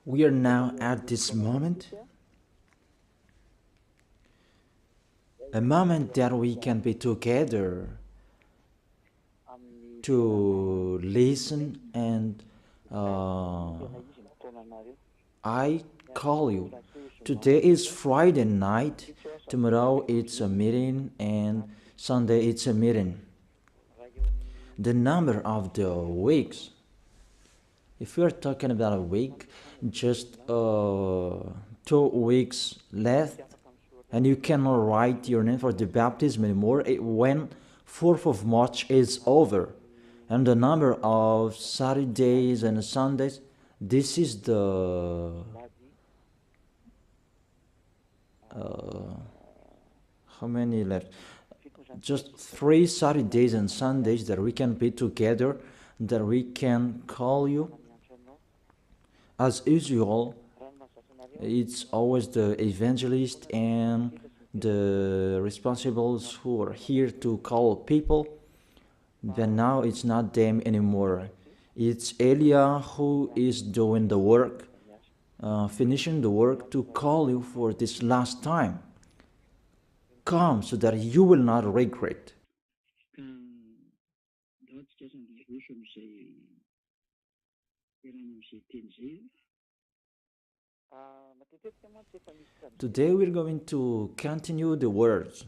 We are now at this moment, a moment that we can be together to listen, and I call you. Today is Friday night, tomorrow it's a meeting, and Sunday it's a meeting. The number of the weeks, if we are talking about a week, just 2 weeks left, and you cannot write your name for the baptism anymore when 4th of March is over. And the number of Saturdays and Sundays, this is the how many left? Just 3 Saturdays and Sundays that we can be together, that we can call you. As usual, it's always the evangelist and the responsibles who are here to call people. But now it's not them anymore. It's Elia who is doing the work, finishing the work to call you for this last time. Come so that you will not regret. Today we're going to continue the words.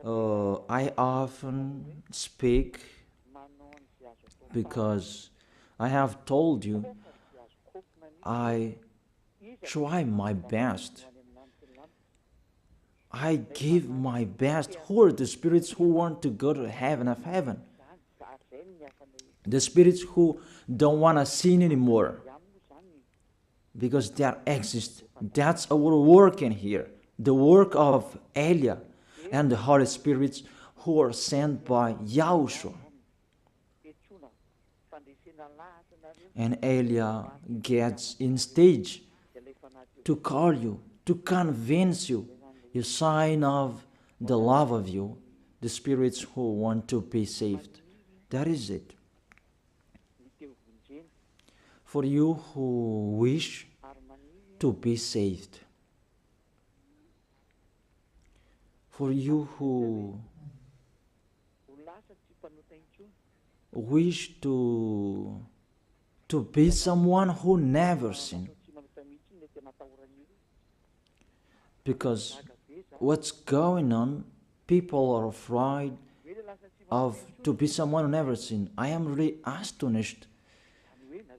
I often speak because I have told you I try my best. I give my best. Who are the spirits who want to go to heaven of heaven? The spirits who don't want to sin anymore, because that exists. That's our work in here. The work of Elia and the Holy Spirits who are sent by YAHOSHUAH. And Elia gets in stage to call you, to convince you, a sign of the love of you, the spirits who want to be saved. That is it. For you who wish to be saved, for you who wish to be someone who never sinned, because what's going on, people are afraid of to be someone who never sinned. I am really astonished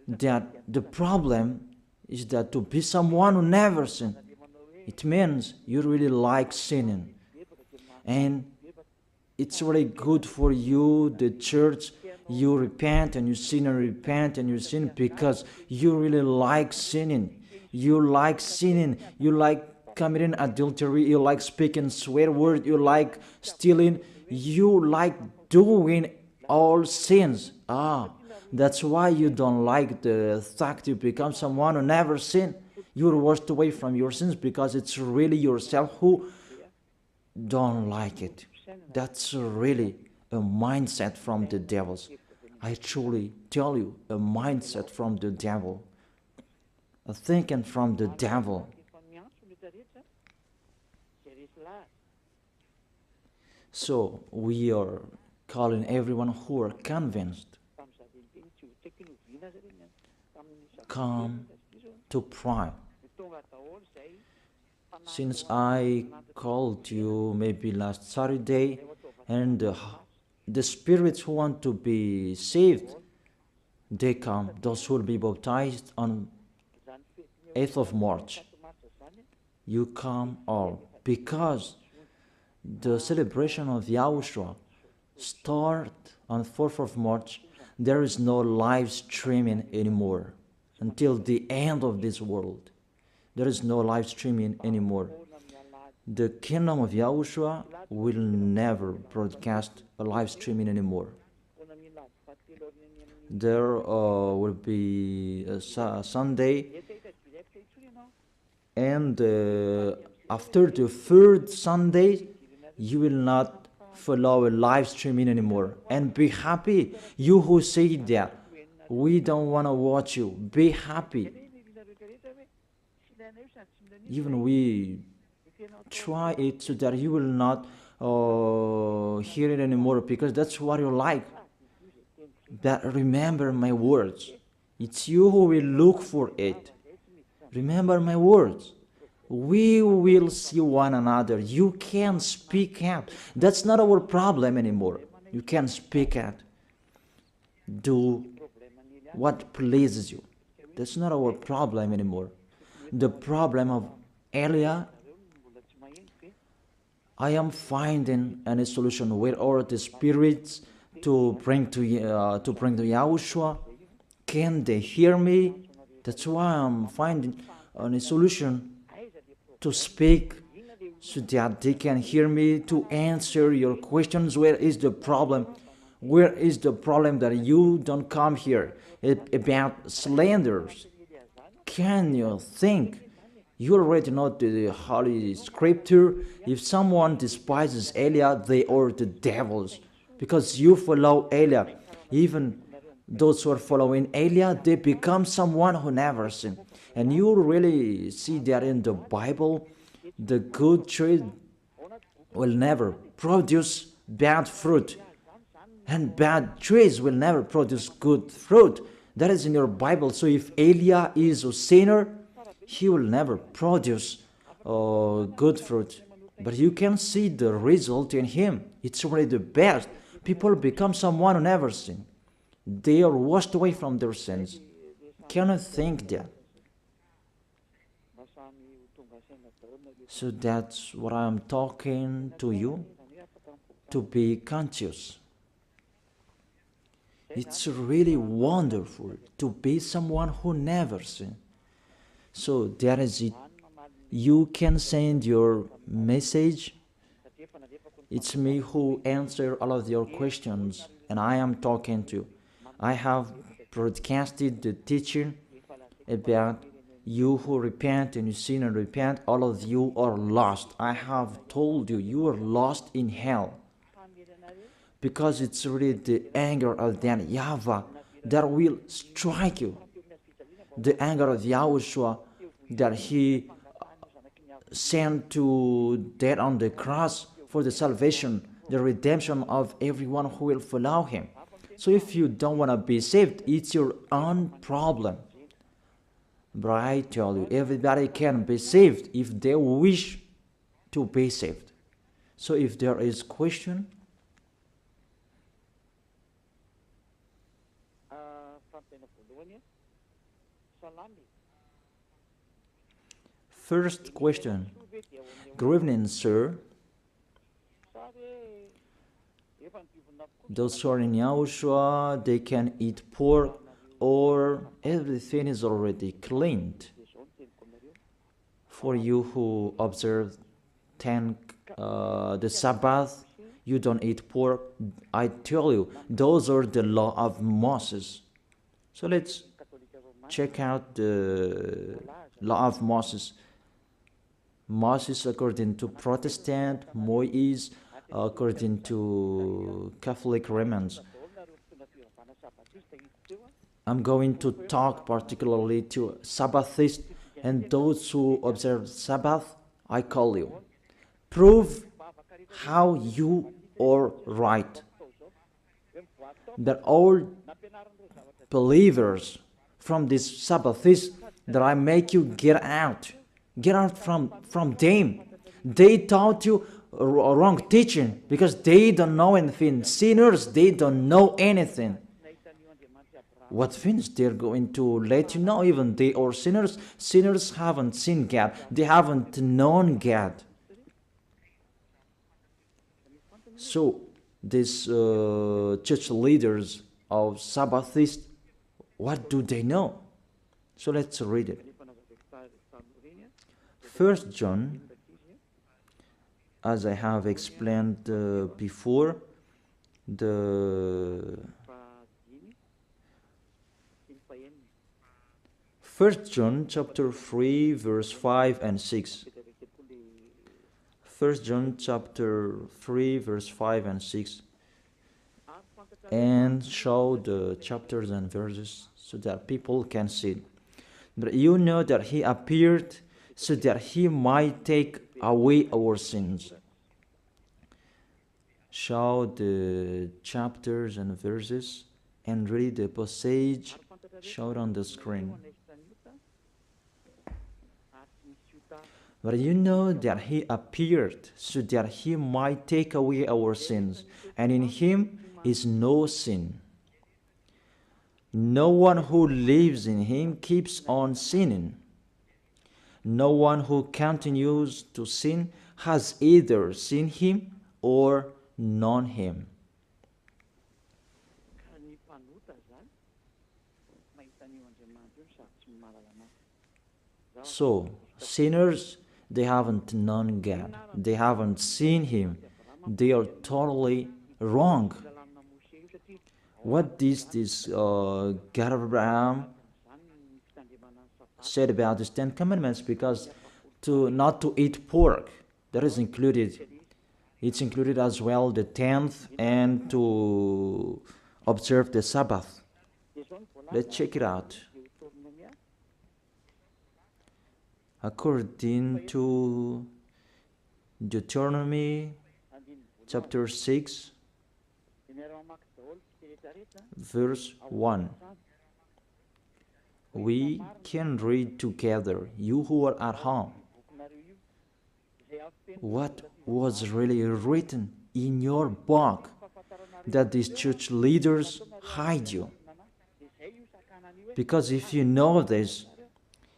that the problem is that to be someone who never sinned, it means you really like sinning. And it's really good for you, the church, you repent and you sin and repent and you sin because you really like sinning. You like sinning. You like committing adultery. You like speaking swear word. You like stealing. You like doing all sins. That's why you don't like the fact you become someone who never sinned. You're washed away from your sins because it's really yourself who don't like it. That's really a mindset from the devils. I truly tell you, a mindset from the devil. A thinking from the devil. So we are calling everyone who are convinced, come to pray. Since I called you maybe last Saturday, and the spirits who want to be saved, they come, those who will be baptized on 8th of March. You come all, because the celebration of YAHOSHUAH start on 4th of March. There is no live streaming anymore until the end of this world. There is no live streaming anymore. The kingdom of YAHOSHUAH will never broadcast a live streaming anymore. There will be a Sunday, and after the third Sunday, you will not follow a live streaming anymore. And be happy, you who say that. We don't want to watch you. Be happy. Even we try it so that you will not hear it anymore, because that's what you like. But remember my words. It's you who will look for it. Remember my words. We will see one another. You can speak out. That's not our problem anymore. You can speak out. Do what pleases you. That's not our problem anymore. The problem of Elia, I am finding a solution where all the spirits to bring to YAHOSHUAH. Can they hear me? That's why I'm finding a solution to speak so that they can hear me, to answer your questions. Where is the problem? Where is the problem that you don't come here about slanders? Can you think? You already know the Holy Scripture. If someone despises Elia, they are the devils, because you follow Elia. Even those who are following Elia, they become someone who never sinned. And you really see that in the Bible, the good tree will never produce bad fruit, and bad trees will never produce good fruit. That is in your Bible. So if Elia is a sinner, he will never produce good fruit. But you can see the result in him. It's already the best. People become someone who never sinned. They are washed away from their sins. Can you think that? So that's what I'm talking to you, to be conscious. It's really wonderful to be someone who never sinned. So that is it. You can send your message. It's me who answer all of your questions, and I am talking to you. I have broadcasted the teaching about you who repent and you sin and repent. All of you are lost. I have told you, you are lost in hell, because it's really the anger of that YAHVAH that will strike you. The anger of YAHOSHUAH that he sent to death on the cross for the salvation, the redemption of everyone who will follow him. So if you don't want to be saved, it's your own problem. But I tell you, everybody can be saved if they wish to be saved. So if there is question, first question. Good evening, sir. Those who are in YAHOSHUAH, they can eat pork, or everything is already cleaned. For you who observe the Sabbath, you don't eat pork. I tell you, those are the law of Moses. So let's check out the law of Moses. Moses according to Protestant, Moshè according to Catholic Romans. I'm going to talk particularly to Sabbathists and those who observe Sabbath. I call you. Prove how you are right. That all believers from this Sabbathists, that I make you get out. Get out from them. They taught you wrong teaching because they don't know anything. Sinners, they don't know anything. What things they're going to let you know? Even they are sinners. Sinners haven't seen God. They haven't known God. So these church leaders of Sabbathists, what do they know? So let's read it. 1 John, as I have explained before, the 1 John chapter 3 verse 5 and 6. 1 John chapter 3 verse 5 and 6. and show the chapters and verses so that people can see. But you know that he appeared so that he might take away our sins. Show the chapters and verses and read the passage showed on the screen. But you know that he appeared so that he might take away our sins, and in him is no sin. No one who lives in him keeps on sinning. No one who continues to sin has either seen him or known him. So, sinners, they haven't known God. They haven't seen him. They are totally wrong. What is this God of Abraham said about the 10 Commandments? Because not to eat pork, that is included. It's included as well the 10th and to observe the Sabbath. Let's check it out. According to Deuteronomy chapter 6, verse 1. We can read together, you who are at home, what was really written in your book that these church leaders hide you. Because if you know this,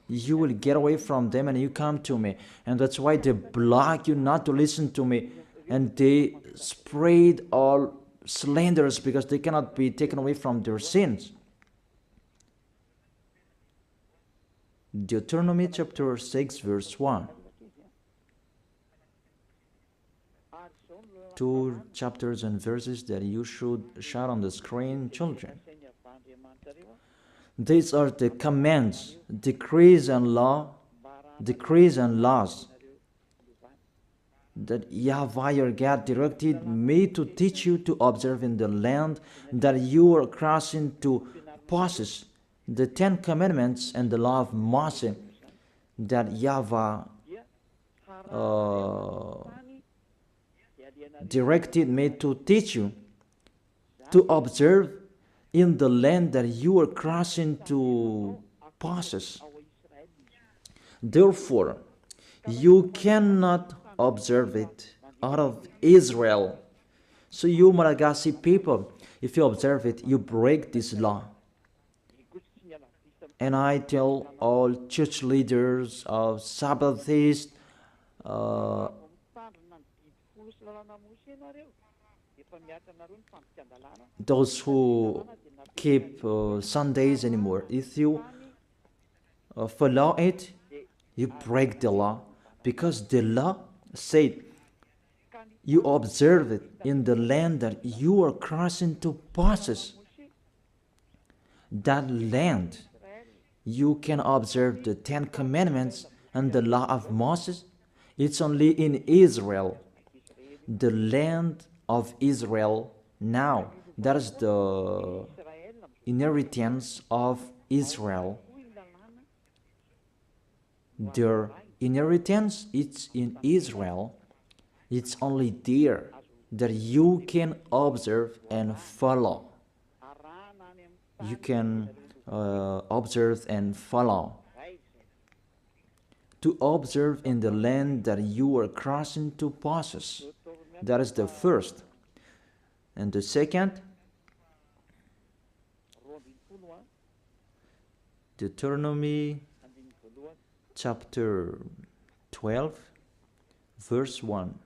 you will get away from them and you come to me. And that's why they block you not to listen to me. And they spread all slanders because they cannot be taken away from their sins. Deuteronomy chapter 6 verse 1. 2 chapters and verses that you should shout on the screen, children. These are the commands, decrees and laws that YAHVAH your God directed me to teach you to observe in the land that you are crossing to possess, the 10 Commandments and the law of Moshè that YAHVAH directed me to teach you to observe in the land that you are crossing to possess. Therefore, you cannot observe it out of Israel. So you Malagasy people, if you observe it, you break this law. And I tell all church leaders of Sabbathists, those who keep Sundays anymore, if you follow it, you break the law, because the law said you observe it in the land that you are crossing to possess. That land, you can observe the 10 Commandments and the law of Moses. It's only in Israel, the land of Israel now. That is the inheritance of Israel. Their inheritance, it's in Israel. It's only there that you can observe and follow. You can observe and follow. To observe in the land that you are crossing to possess. That is the first. And the second, Deuteronomy chapter 12, verse 1.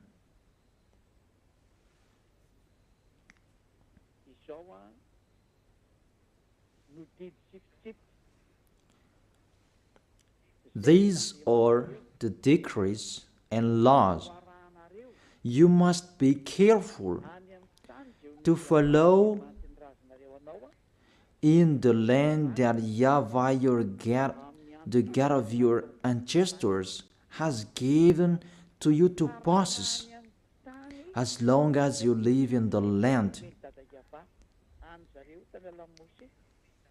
These are the decrees and laws you must be careful to follow in the land that YAHVAH your God, the God of your ancestors, has given to you to possess, as long as you live in the land.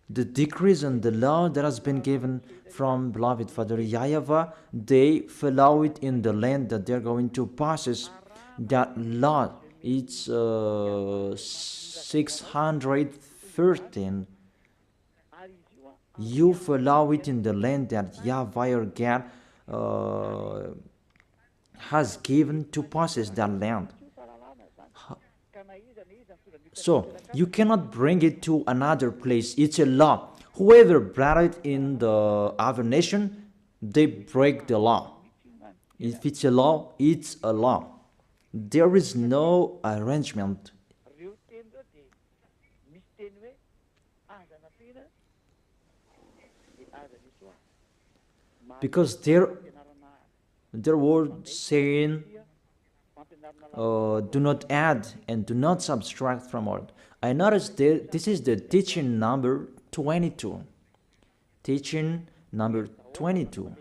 the decrees and the law that has been given from beloved Father YAHVAH, they follow it in the land that they're going to possess. That law, it's 613. You follow it in the land that YAHVAH your God has given to possess that land. So you cannot bring it to another place. It's a law. Whoever brought it in the other nation, they break the law. If it's a law, it's a law. There is no arrangement. Because their word saying, do not add and do not subtract from it. I noticed this is the teaching number 22. Teaching number 22.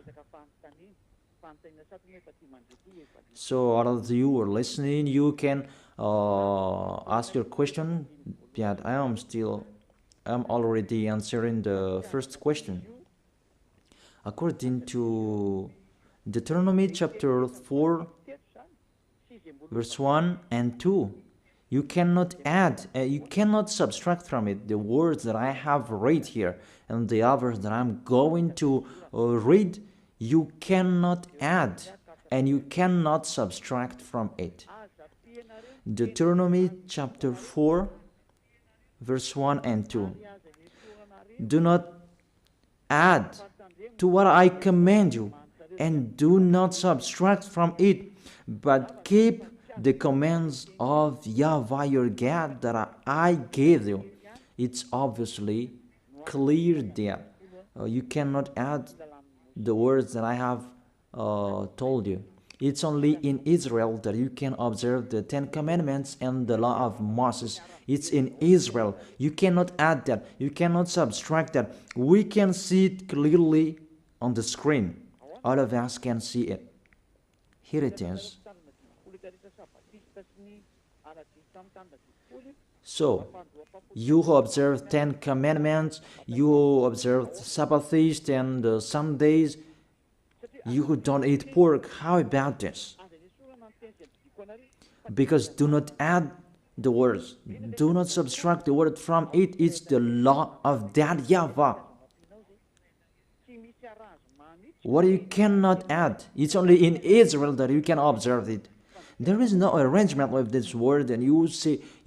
So all of you who are listening, you can ask your question. Yeah, I'm already answering the first question. According to Deuteronomy chapter 4, verse 1 and 2, you cannot add, you cannot subtract from it the words that I have read here and the others that I'm going to read. You cannot add and you cannot subtract from it. Deuteronomy chapter 4, verse 1 and 2. Do not add to what I command you, and do not subtract from it, but keep the commands of YAHVAH your God that I gave you. It's obviously clear there. You cannot add the words that I have told you. It's only in Israel that you can observe the 10 Commandments and the law of Moses. It's in Israel. You cannot add that. You cannot subtract that. We can see it clearly on the screen. All of us can see it. Here it is. So, you who observe 10 Commandments, you who observe Sabbath feast and Sundays, you who don't eat pork, how about this? Because do not add the words, do not subtract the word from it. It's the law of that YAHVAH. What you cannot add, it's only in Israel that you can observe it. There is no arrangement with this word, and you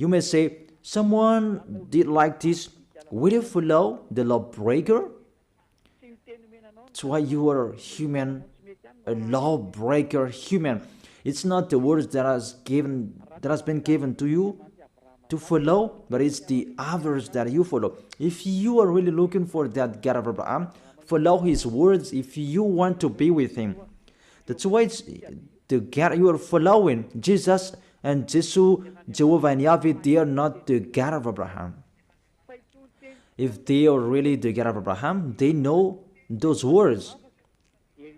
may say, someone did like this. Will you follow the lawbreaker? That's why you are human, a lawbreaker human. It's not the words that has been given to you to follow, but it's the others that you follow. If you are really looking for that God of Abraham, follow his words if you want to be with him. That's why it's the God you are following. Jesus and Jesus, Jehovah and Yahweh, they are not the God of Abraham. If they are really the God of Abraham, they know those words.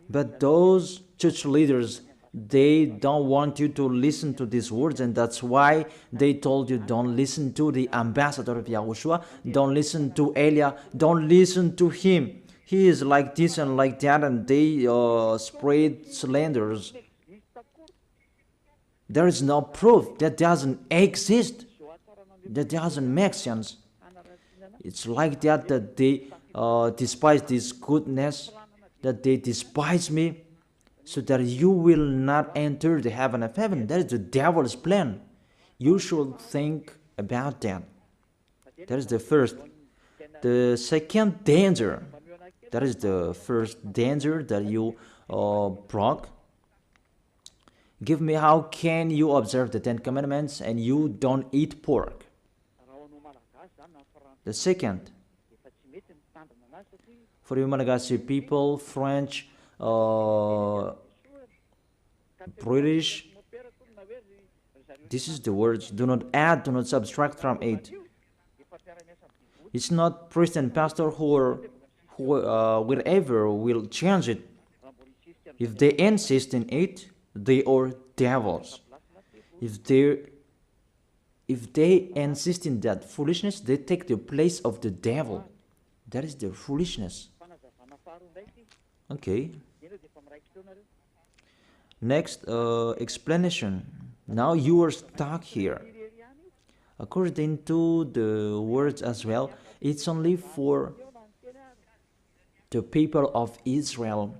But those church leaders, they don't want you to listen to these words, and that's why they told you don't listen to the ambassador of YAHOSHUAH, don't listen to Elia, don't listen to him. He is like this and like that, and they spread slanders. There is no proof. That doesn't exist. That doesn't make sense. It's like that they despise this goodness, that they despise me, so that you will not enter the heaven of heaven. That is the devil's plan. You should think about that. That is the first. The second danger, that is the first danger that you broke. Give me, how can you observe the 10 Commandments and you don't eat pork? The second, for you Malagasy people, French, British, this is the words, do not add, do not subtract from it. It's not priest and pastor who wherever will change it. If they insist in it, they are devils. If if they insist in that foolishness, they take the place of the devil. That is their foolishness. Okay. Next, explanation. Now you are stuck here. According to the words as well, it's only for the people of Israel.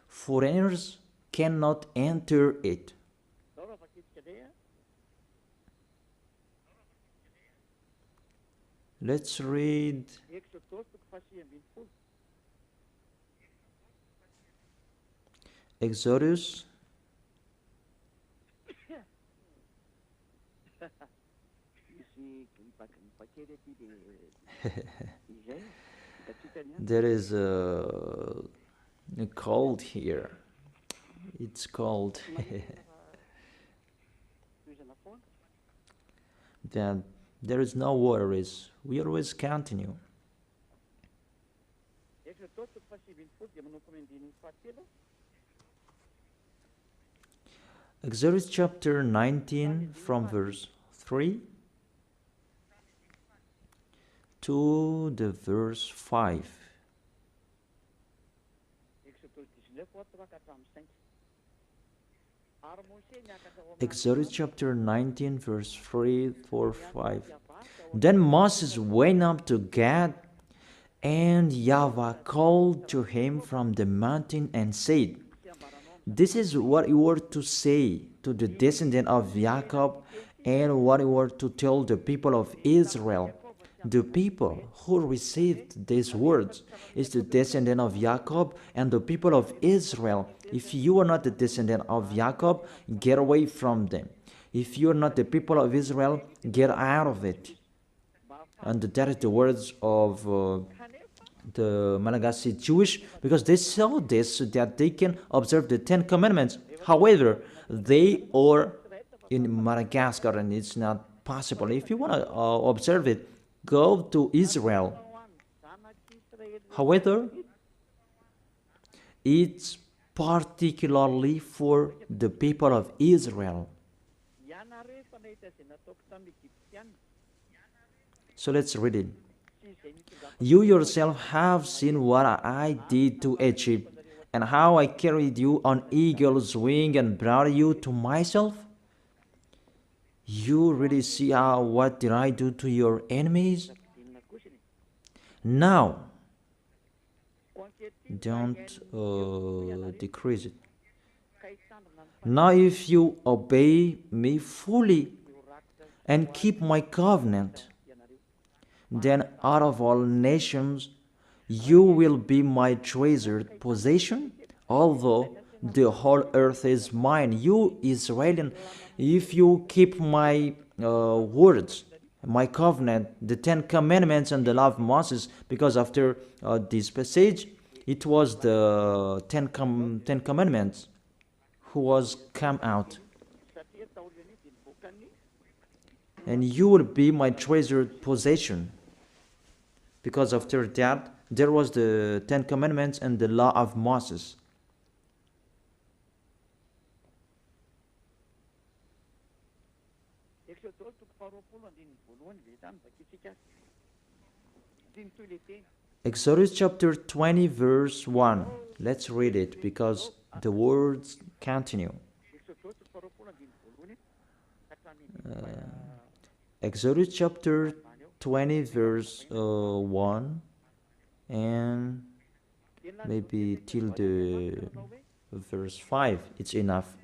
Foreigners cannot enter it. Let's read Exodus there is a cold here. It's cold. Then there is no worries. We always continue. Exodus chapter 19 from verse 3 to the verse 5. Exodus chapter 19 verse 3 4 5. Then Moses went up to Gad, and YAHVAH called to him from the mountain and said, "This is what you were to say to the descendant of Jacob, and what you were to tell the people of Israel. The people who received these words is the descendant of Jacob and the people of Israel. If you are not the descendant of Jacob, get away from them. If you are not the people of Israel, get out of it." And that is the words of the Malagasy Jewish, because they saw this so that they can observe the 10 Commandments. However, they are in Madagascar and it's not possible. If you want to observe it, go to Israel. However, it's particularly for the people of Israel. So let's read it. You yourself have seen what I did to Egypt, and how I carried you on eagle's wing and brought you to myself. You really see what did I do to your enemies? Now, don't decrease it. Now if you obey me fully and keep my covenant, then out of all nations you will be my treasured possession, although the whole earth is mine. You Israelian, if you keep my words, my covenant, the 10 Commandments and the law of Moses, because after this passage, it was the 10 Commandments who was come out. And you will be my treasured possession. Because after that, there was the 10 Commandments and the law of Moses. Exodus chapter 20 verse 1. Let's read it because the words continue. Exodus chapter 20 verse 1 and maybe till the verse 5. It's enough.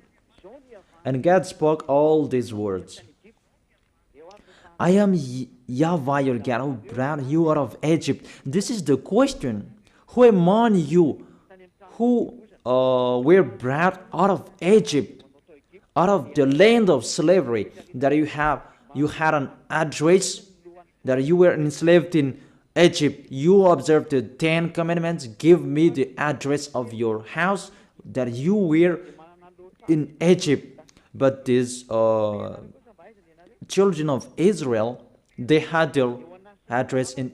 And God spoke all these words. I am YAHVAH your God who brought you out of Egypt. This is the question. Who among you who were brought out of Egypt, out of the land of slavery, that you had an address, that you were enslaved in Egypt, you observed the 10 Commandments, give me the address of your house, that you were in Egypt. But these children of Israel, they had their address in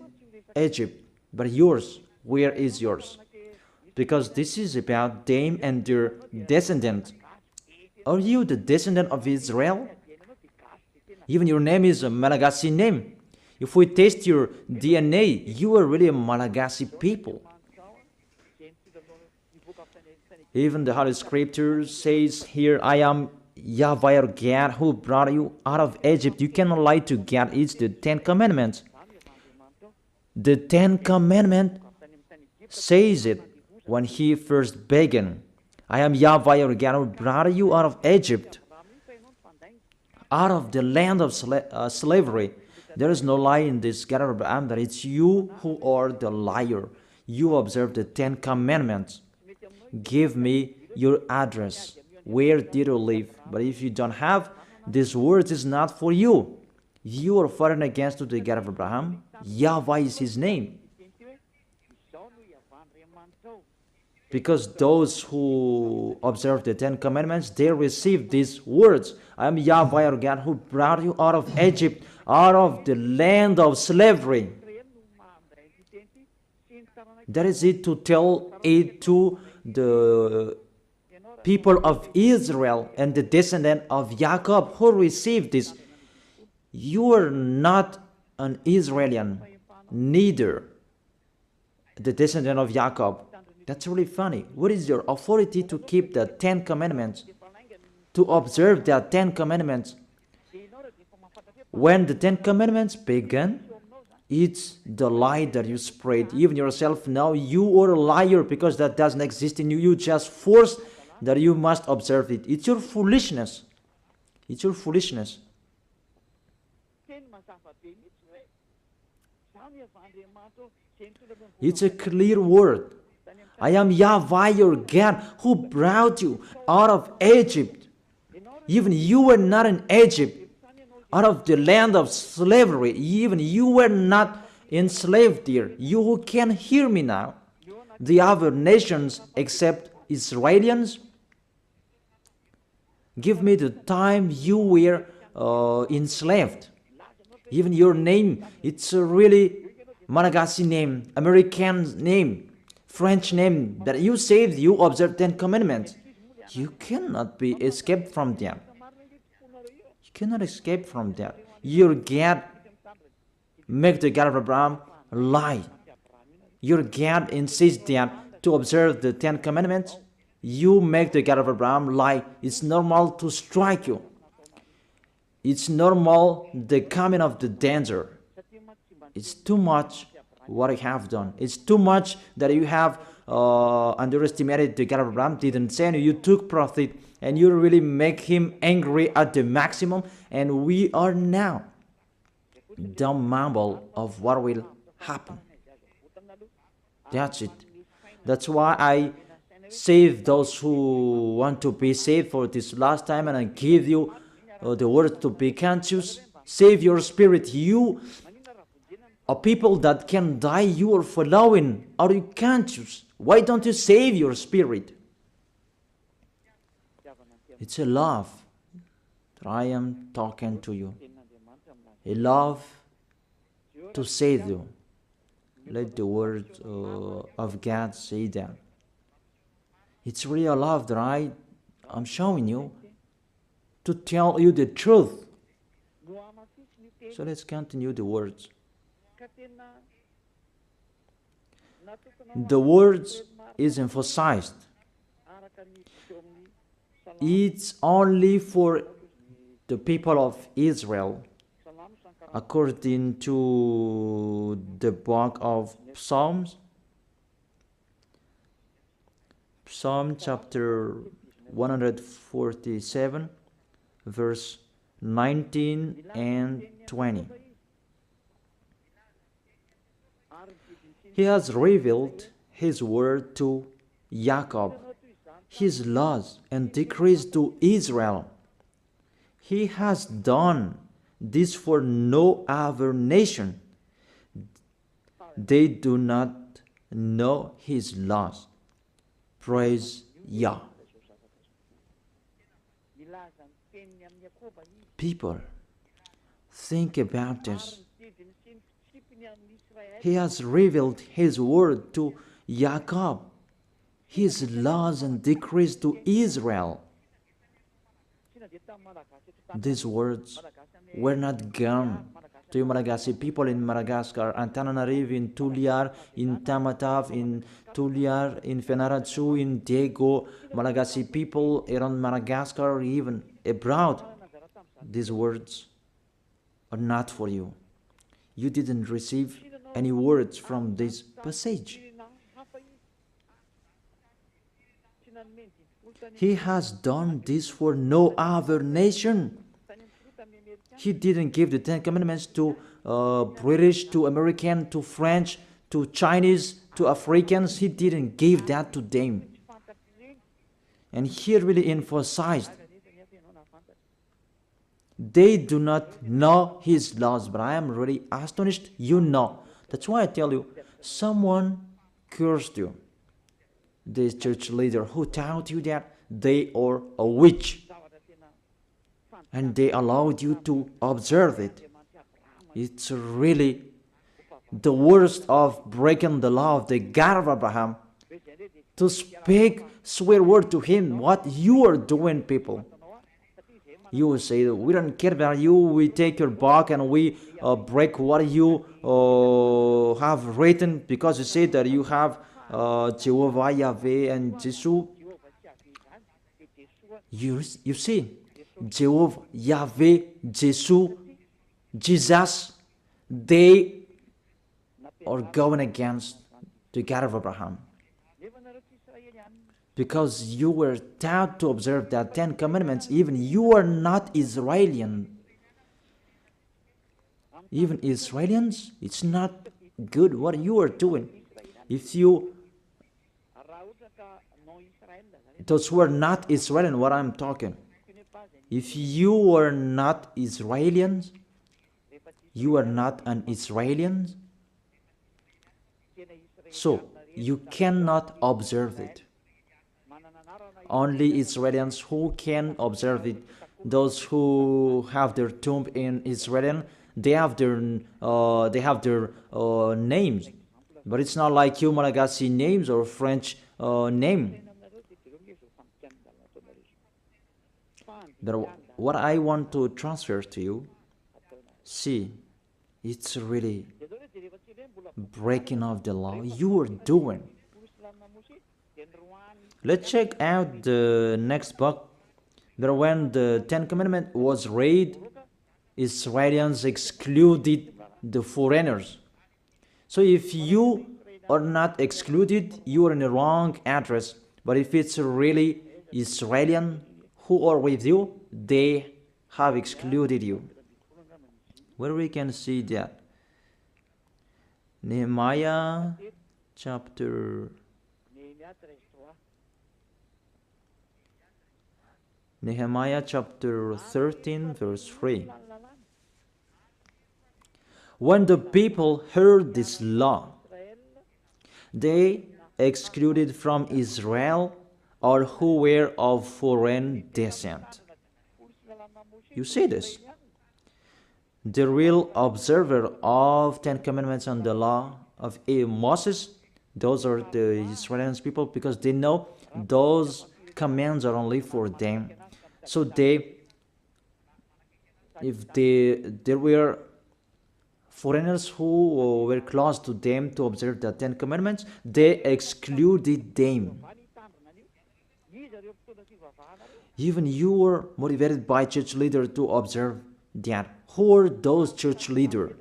Egypt. But yours, where is yours? Because this is about them and their descendants. Are you the descendant of Israel? Even your name is a Malagasy name. If we test your DNA, you are really a Malagasy people. Even the Holy Scripture says here, I am YAHVAH your God who brought you out of Egypt. You cannot lie to God. It's the 10 Commandments. The 10 Commandments says it when he first began. I am YAHVAH your God who brought you out of Egypt, out of the land of slavery. There is no lie in this God of Abraham, that it's you who are the liar. You observe the 10 Commandments. Give me your address. Where did you live? But if you don't have, this word is not for you. You are fighting against the God of Abraham. YAHVAH is his name. Because those who observe the 10 Commandments, they receive these words. I am YAHVAH your God who brought you out of Egypt, out of the land of slavery. That is it, to tell it to the people of Israel and the descendant of Jacob who received this. You are not an Israelian, neither the descendant of Jacob. That's really funny. What is your authority to keep the 10 Commandments? To observe the 10 Commandments? When the 10 Commandments began, it's the lie that you spread. Even yourself now, you are a liar, because that doesn't exist in you. You just force that you must observe it. It's your foolishness. It's your foolishness. It's a clear word. I am YAHVAH your God who brought you out of Egypt. Even you were not in Egypt, out of the land of slavery. Even you were not enslaved there. You who can hear me now, the other nations except Israelians, give me the time you were enslaved. Even your name, it's a really Malagasy name, American name, French name, that you saved, you observe 10 Commandments. You cannot be escaped from them. You cannot escape from that. Your God make the God of Abraham lie. Your God insists that to observe the 10 Commandments, you make the God of Abraham lie. It's normal to strike you. It's normal the coming of the danger. It's too much what I have done. It's too much that you have underestimated the God of Abraham, didn't send you. You took profit and you really make him angry at the maximum. And we are now the mumble of what will happen. That's it. That's why I save those who want to be saved for this last time, and I give you the word to be conscious. Save your spirit. You are people that can die. You are following. Are you conscious? Why don't you save your spirit? It's a love that I am talking to you. A love to save you. Let the word of God say that. It's really a love that I am showing you to tell you the truth. So let's continue the words. The words is emphasized. It's only for the people of Israel, according to the book of Psalms. Psalm chapter 147, verse 19 and 20. He has revealed his word to Jacob, his laws and decrees to Israel. He has done this for no other nation. They do not know his laws. Praise Yah. People, think about this. He has revealed his word to Jacob, his laws and decrees to Israel. These words were not gone to Malagasy people in Madagascar, Antananarivo, in Tuliar, in Tamatave, in Tuliar, in Fenaratsu, in Dago, Malagasy people around Madagascar, even abroad. These words are not for you. You didn't receive any words from this passage. He has done this for no other nation. He didn't give the 10 Commandments to British, to American, to French, to Chinese, to Africans. He didn't give that to them. And he really emphasized, they do not know his laws, but I am really astonished you know. That's why I tell you, someone cursed you. This church leader who taught you that they are a witch, and they allowed you to observe it. It's really the worst of breaking the law of the God of Abraham, to speak swear word to him. What you are doing, people. You will say, we don't care about you, we take your book and we break what you have written, because you say that you have Jehovah, Yahweh, and Jesus. You see, Jehovah, Yahweh, Jesus, they are going against the God of Abraham. Because you were taught to observe that 10 Commandments, even you are not Israelian. Even Israelians, it's not good what you are doing. If you, those who are not Israelian, what I'm talking, if you are not Israelians, you are not an Israelian, so you cannot observe it. Only Israelians who can observe it. Those who have their tomb in Israel, they have their names, but it's not like you Malagasy names or French name. But what I want to transfer to you, see, it's really breaking of the law you are doing. Let's check out the next book. That when the 10 Commandments was read, Israelians excluded the foreigners. So if you are not excluded, you are in the wrong address. But if it's really Israelian who are with you, they have excluded you. Where we can see that? Nehemiah chapter 13, verse 3. When the people heard this law, they excluded from Israel all who were of foreign descent. You see this? The real observer of 10 Commandments and the law of Moses, those are the Israeli people, because they know those commands are only for them. So if there were foreigners who were close to them to observe the 10 Commandments, they excluded them. Even you were motivated by church leader to observe that. Who are those church leaders?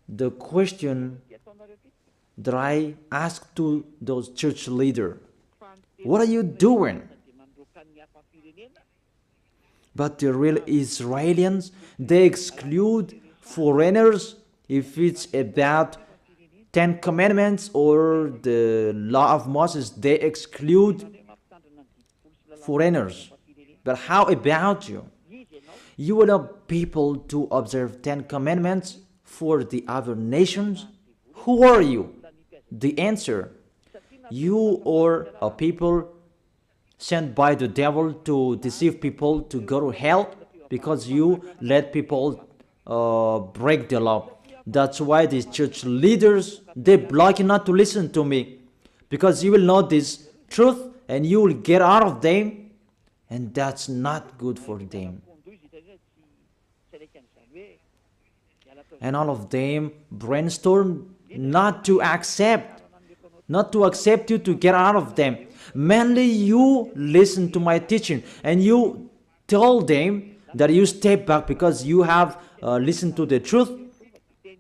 The question that I asked to those church leaders, what are you doing? But the real Israelians, they exclude foreigners if it's about 10 Commandments or the law of Moses. They exclude foreigners. But how about you? You will have people to observe 10 Commandments for the other nations? Who are you? The answer, you are a people sent by the devil to deceive people to go to hell because you let people break the law. That's why these church leaders, they block you not to listen to me, because you will know this truth and you will get out of them, and that's not good for them. And all of them brainstorm not to accept you to get out of them. Mainly you listen to my teaching and you tell them that you step back because you have listened to the truth,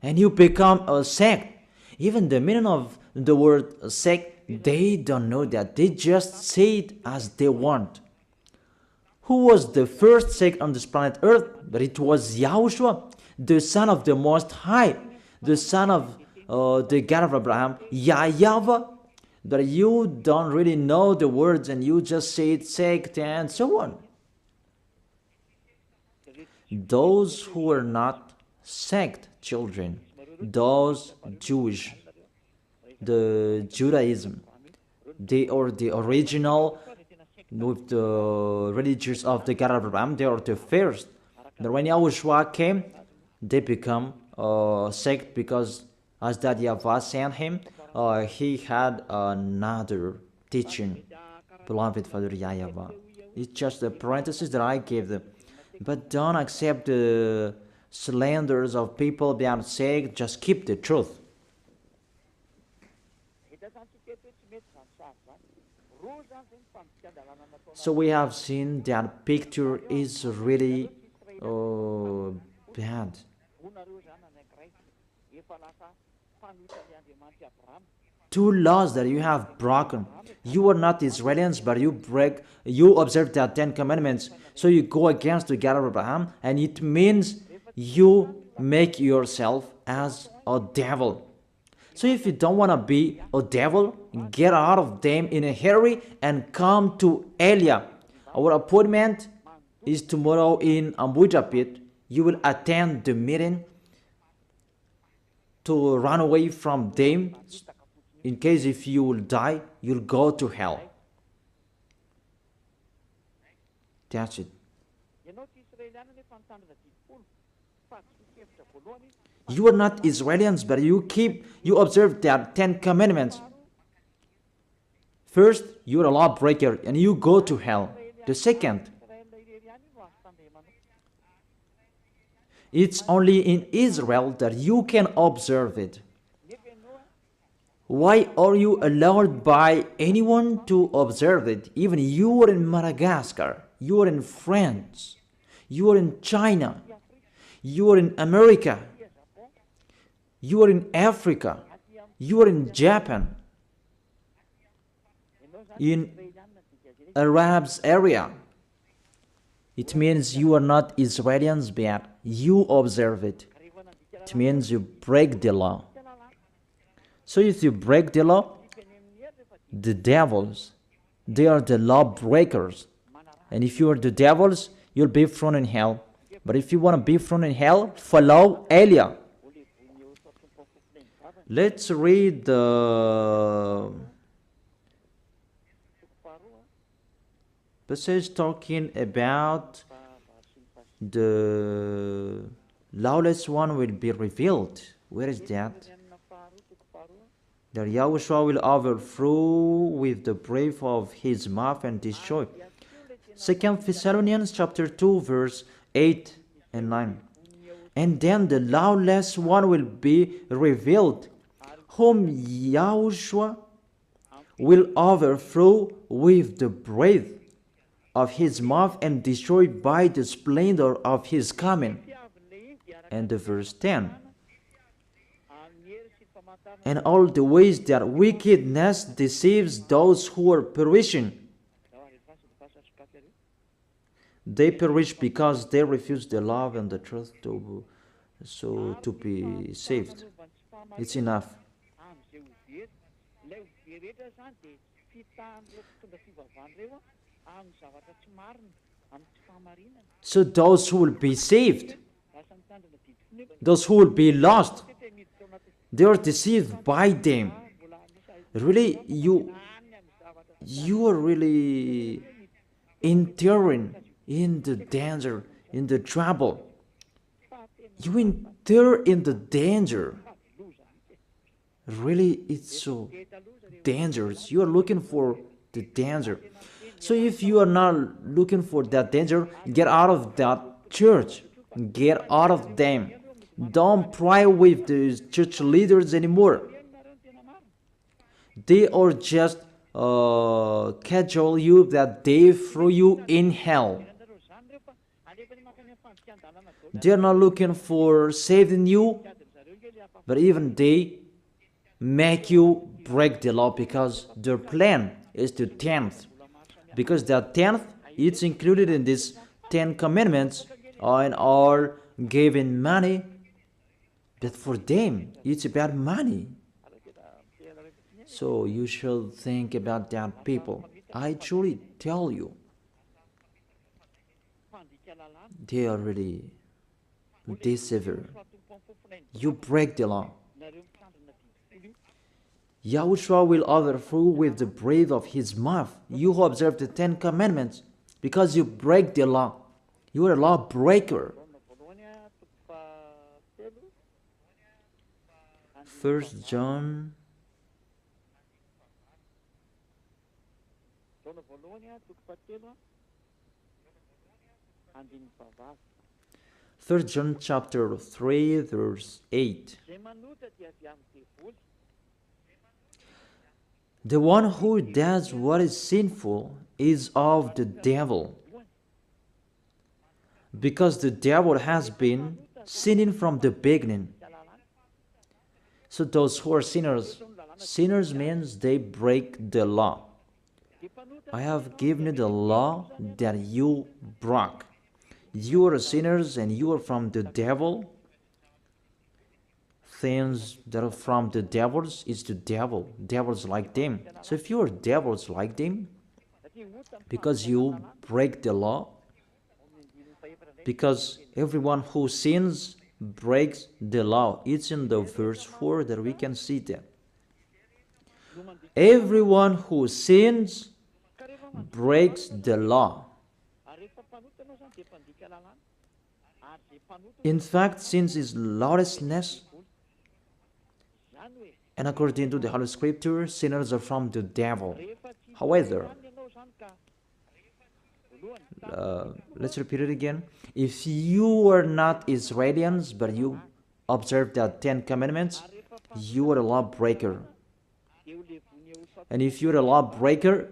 and you become a sect. Even the meaning of the word sect, they don't know that. They just say it as they want. Who was the first sect on this planet Earth? But it was Yahushua, the son of the Most High, the son of the God of Abraham, YAHVAH. That you don't really know the words and you just say it sect and so on. Those who are not sect children, those Jewish, the Judaism, they are the original with the religions of the God of Abraham. They are the first. But when YAHOSHUAH came, they become a sect because as that YAHVAH sent him, he had another teaching. Beloved Father YAHVAH. It's just a parenthesis that I gave them. But don't accept the slanders of people being sect. Just keep the truth. So we have seen that picture is really bad. Two laws that you have broken. You are not Israelis, but you observe the 10 commandments. So you go against the God of Abraham, and it means you make yourself as a devil. So if you don't want to be a devil, get out of them in a hurry and come to Elia. Our appointment is tomorrow in Ambuja Pit. You will attend the meeting to run away from them. In case if you will die, you'll go to hell. That's it. You are not Israelis, but you observe their 10 commandments. First, you are a lawbreaker and you go to hell. The second, it's only in Israel that you can observe it. Why are you allowed by anyone to observe it? Even you are in Madagascar, you are in France, you are in China, you are in America, you are in Africa, you are in Japan, in Arabs area. It means you are not Israelis, but you observe it. It means you break the law. So if you break the law, the devils, they are the law breakers. And if you are the devils, you'll be thrown in hell. But if you want to be thrown in hell, follow Elia. Let's read the passage talking about the lawless one will be revealed. Where is that? That YAHOSHUAH will overthrow with the breath of his mouth and destroy. 2 Thessalonians chapter 2 verse 8 and 9. And then the lawless one will be revealed, whom YAHOSHUAH will overthrow with the breath of his mouth and destroy by the splendor of his coming. And the verse 10. And all the ways that wickedness deceives those who are perishing. They perish because they refuse the love and the truth to be saved. It's enough. So those who will be saved, those who will be lost, they are deceived by them. Really, you are really entering in the danger, in the trouble. You enter in the danger. Really, it's so dangerous. You are looking for the danger. So if you are not looking for that danger, get out of that church. Get out of them. Don't pray with the church leaders anymore. They are just cajole you that they throw you in hell. They are not looking for saving you, but even they make you break the law because their plan is to tenth. Because that tenth, it's included in this 10 commandments and are giving money. But for them, it's about money. So you should think about that, people. I truly tell you, they are really deceiver. You break the law. YAHOSHUAH will overthrow with the breath of his mouth. You who observe the 10 commandments, because you break the law. You are a lawbreaker. 1 John 3 John chapter 3 verse 8. The one who does what is sinful is of the devil, because the devil has been sinning from the beginning. So those who are sinners, sinners means they break the law. I have given you the law that you broke. You are sinners and you are from the devil. Things that are from the devils is the devil. Devils like them. So if you are devils like them, because you break the law, because everyone who sins breaks the law. It's in the verse 4 that we can see that. Everyone who sins breaks the law. In fact, sin is lawlessness. And according to the Holy Scripture, sinners are from the devil. However, let's repeat it again. If you are not Israelians, but you observe the 10 commandments, you are a lawbreaker. And if you are a lawbreaker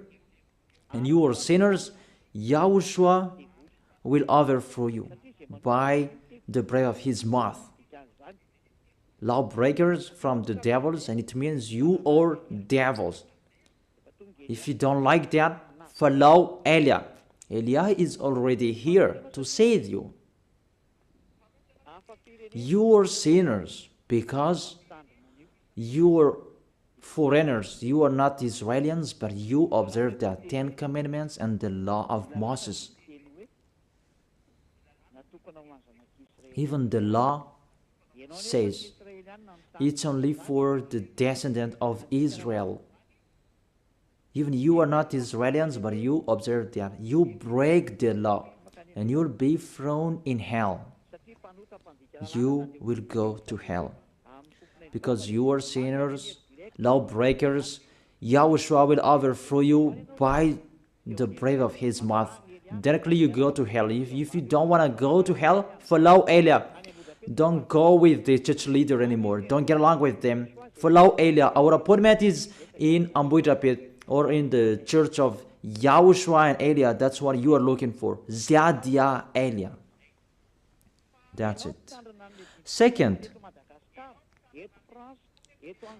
and you are sinners, YAHOSHUAH will overthrow you by the breath of his mouth. Lawbreakers from the devils, and it means you are devils. If you don't like that, follow Eliah. Eliah is already here to save you. You are sinners because you are foreigners. You are not Israelians, but you observe the 10 commandments and the law of Moses. Even the law says it's only for the descendant of Israel. Even you are not Israelians, but you observe that. You break the law, and you'll be thrown in hell. You will go to hell. Because you are sinners, lawbreakers, YAHOSHUAH will overthrow you by the breath of his mouth. Directly you go to hell. If you don't want to go to hell, follow Eliah. Don't go with the church leader anymore. Don't get along with them. Follow Eliah. Our appointment is in Ambuidapit, or in the church of YAHOSHUAH and Eliah. That's what you are looking for. Ziadia Eliah. That's it. Second,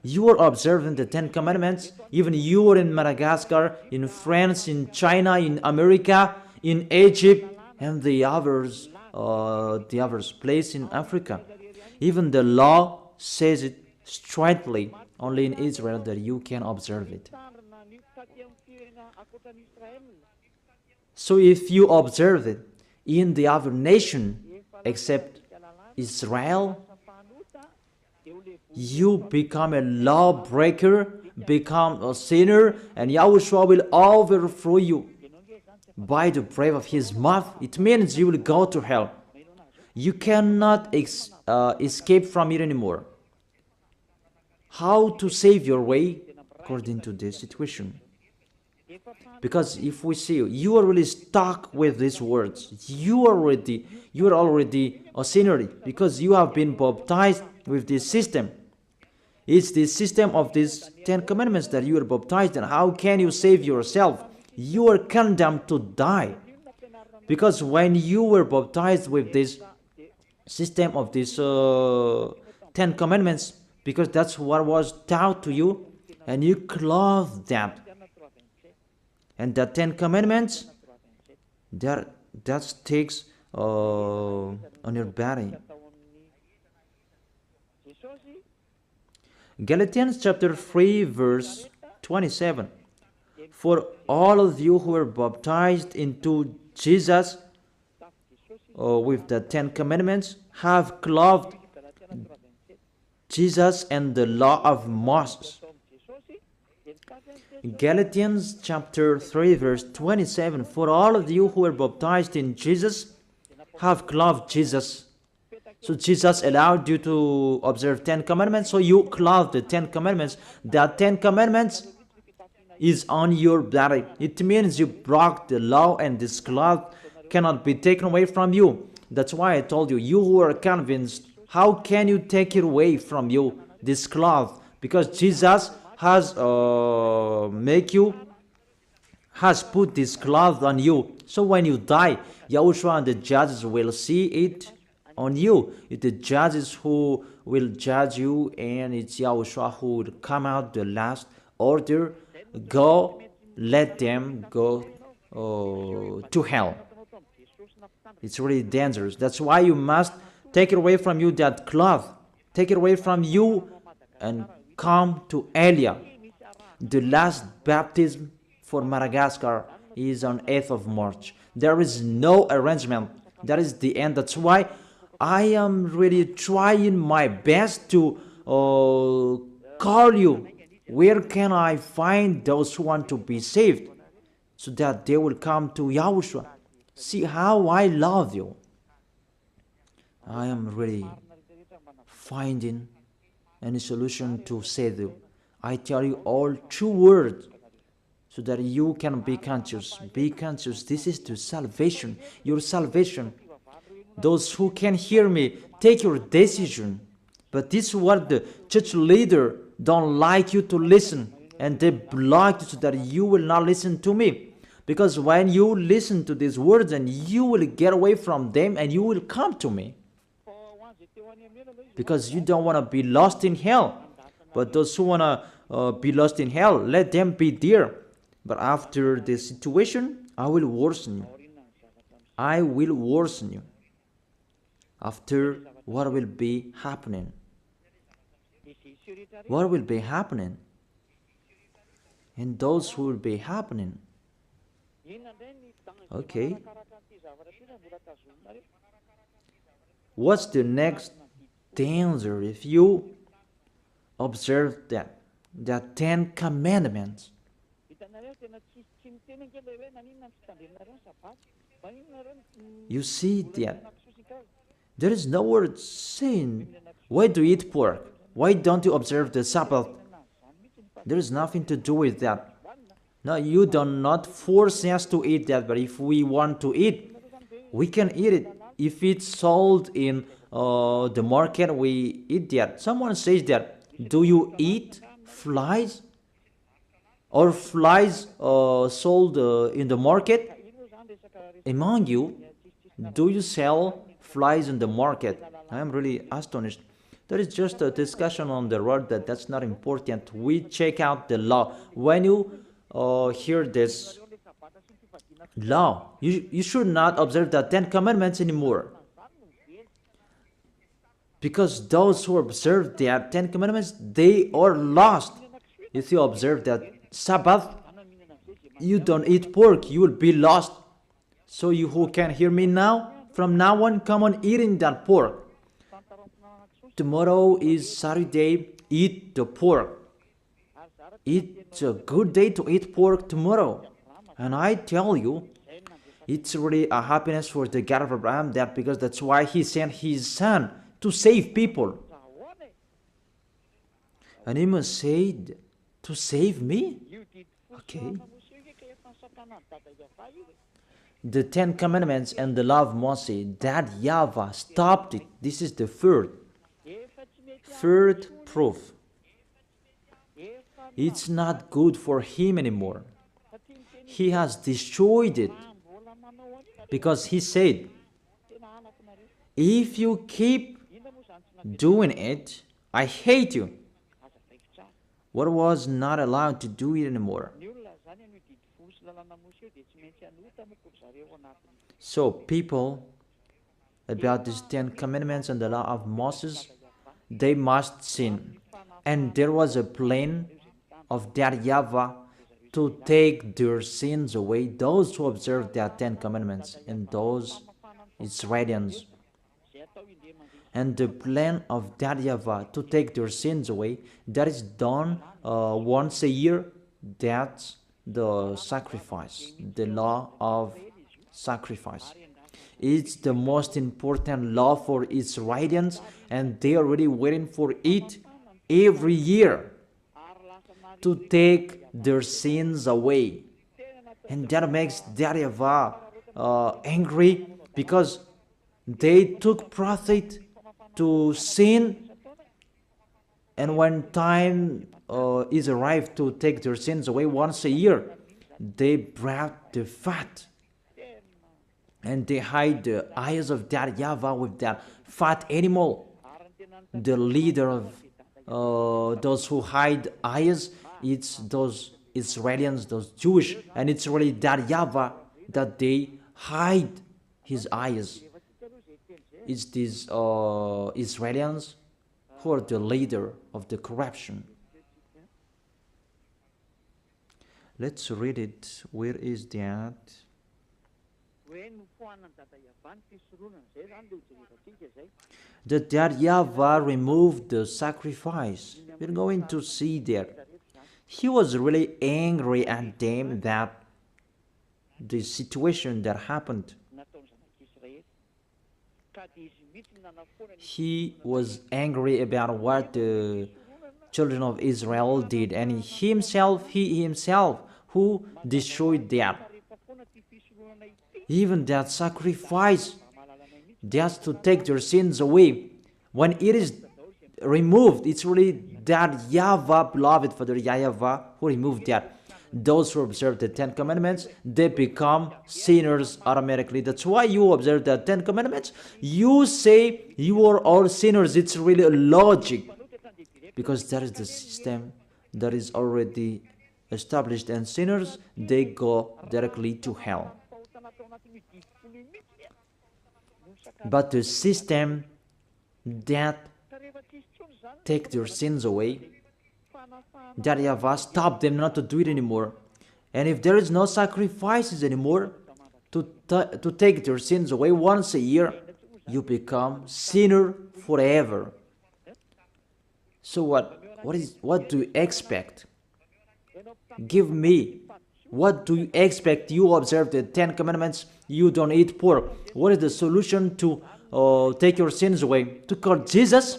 you are observing the 10 commandments. Even you are in Madagascar, in France, in China, in America, in Egypt, and the others place in Africa. Even the law says it straightly, only in Israel that you can observe it. So if you observe it in the other nation except Israel, you become a lawbreaker, become a sinner, and YAHOSHUAH will overthrow you by the breath of his mouth. It means you will go to hell. You cannot escape from it anymore. How to save your way according to this situation? Because if we see you are really stuck with these words, you are already a sinner because you have been baptized with this system. It's the system of these 10 commandments that you are baptized in. How can you save yourself? You are condemned to die. Because when you were baptized with this system of these 10 commandments, because that's what was taught to you, and you clothed that. And the 10 commandments, that takes on your body. Galatians chapter 3 verse 27. For all of you who were baptized into Jesus with the 10 commandments have clothed Jesus and the law of Moses. Galatians chapter 3 verse 27. For all of you who were baptized in Jesus have clothed Jesus. So Jesus allowed you to observe 10 commandments, so you clothed the 10 commandments. The 10 commandments is on your body. It means you broke the law, and this cloth cannot be taken away from you. That's why I told you, you who are convinced, how can you take it away from you, this cloth? Because Jesus has put this cloth on you. So when you die, Yahushua and the judges will see it on you. It's the judges who will judge you, and it's Yahushua who will come out the last order. Go, let them go to hell. It's really dangerous. That's why you must take it away from you, that cloth. Take it away from you and come to Elia. The last baptism for Madagascar is on 8th of March. There is no arrangement. That is the end. That's why I am really trying my best to call you. Where can I find those who want to be saved so that they will come to Yahushua? See how I love you. I am really finding any solution to save you. I tell you all true words so that you can be conscious. Be conscious. This is the salvation, your salvation. Those who can hear me, take your decision. But this is what the church leader don't like you to listen, and they block you so that you will not listen to me. Because when you listen to these words, and you will get away from them and you will come to me. Because you don't want to be lost in hell. But those who want to be lost in hell, let them be there. But after the situation, I will worsen you. I will worsen you. After, what will be happening? What will be happening? And those who will be happening. Okay. What's the next danger if you observe that? The 10 commandments. You see that there is no word saying, why do you eat pork? Why don't you observe the Sabbath? There is nothing to do with that. No, you do not force us to eat that, but if we want to eat, we can eat it. If it's sold in the market, we eat that. Someone says that, do you eat flies? Or flies sold in the market? Among you, do you sell flies in the market? I am really astonished. There is just a discussion on the road that's not important. We check out the law. When you hear this law, you should not observe the 10 commandments anymore. Because those who observe the 10 commandments, they are lost. If you observe that Sabbath, you don't eat pork, you will be lost. So you who can hear me now, from now on, come on eating that pork. Tomorrow is Saturday, eat the pork. It's a good day to eat pork tomorrow. And I tell you, it's really a happiness for the God of Abraham, that because that's why he sent his son to save people. And he must say, to save me? Okay. the Ten Commandments and the law of Moses, that YAHVAH stopped it. This is the third proof. It's not good for him anymore. He has destroyed it because he said, if you keep doing it, I hate you. What was not allowed to do it anymore. So people, about these 10 commandments and the law of Moses, they must sin. And there was a plan of that YAHVAH to take their sins away, those who observe their 10 commandments and those Israelians. And the plan of that YAHVAH to take their sins away, that is done once a year. That's the sacrifice, the law of sacrifice. It's the most important law for Israelians, and they are really waiting for it every year to take their sins away. And that makes that YAHVAH angry, because they took profit to sin, and when time is arrived to take their sins away once a year, they brought the fat and they hide the eyes of that YAHVAH with that fat animal. The leader of those who hide eyes, it's those Israelians, those Jewish, and it's really that YAHVAH that they hide his eyes. It's these Israelians who are the leader of the corruption. Let's read it. Where is that? That YAHVAH removed the sacrifice. We're going to see that. He was really angry at them, that the situation that happened. He was angry about what the children of Israel did, and he himself who destroyed that. Even that sacrifice, just to take their sins away, when it is removed, it's really that YAHVAH, beloved Father YAHVAH, who removed that. Those who observe the 10 commandments, they become sinners automatically. That's why you observe the 10 commandments. You say you are all sinners. It's really a logic, because that is the system that is already established, and sinners, they go directly to hell. But the system that take their sins away, that YAHVAH stopped them not to do it anymore. And if there is no sacrifices anymore to take their sins away once a year, you become sinner forever. So what do you expect? Give me. What do you expect? You observe the 10 commandments, you don't eat pork. What is the solution to take your sins away? To call Jesus?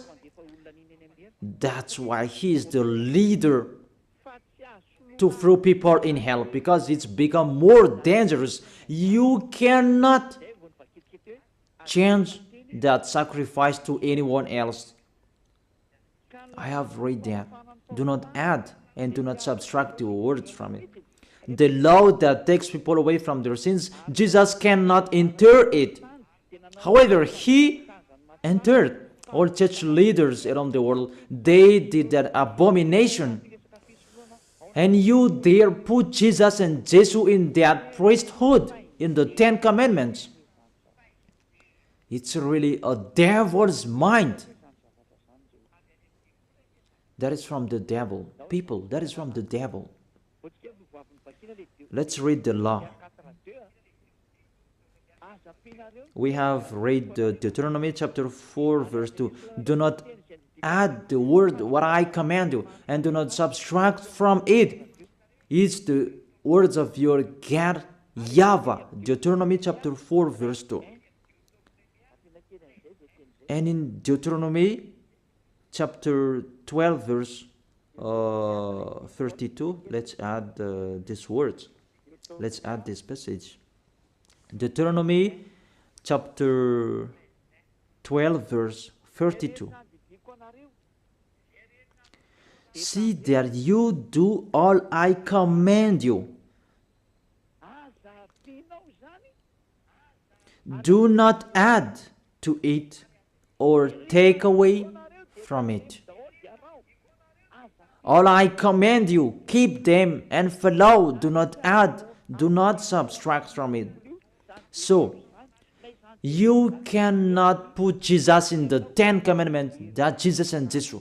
That's why he is the leader to throw people in hell, because it's become more dangerous. You cannot change that sacrifice to anyone else. I have read that. Do not add and do not subtract the words from it. The law that takes people away from their sins, Jesus cannot enter it. However, he entered. All church leaders around the world, they did that abomination. And you dare put Jesus and Jesus in that priesthood, in the 10 commandments. It's really a devil's mind. That is from the devil. People, that is from the devil. Let's read the law. We have read Deuteronomy chapter 4 verse 2. Do not add the word what I command you, and do not subtract from it. It's the words of your God YAHVAH. Deuteronomy chapter 4 verse 2. And in Deuteronomy chapter 12 verse 32, let's add these words. Let's add this passage. Deuteronomy chapter 12 verse 32. See that you do all I command you. Do not add to it or take away from it. All I command you, keep them and follow. Do not add, do not subtract from it. So, you cannot put Jesus in the 10 Commandments. That Jesus and Jesus.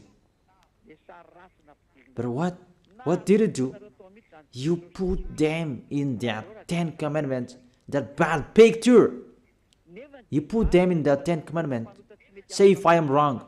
But what did you do? You put them in that 10 Commandments. That bad picture. You put them in the 10 Commandments. Say if I am wrong.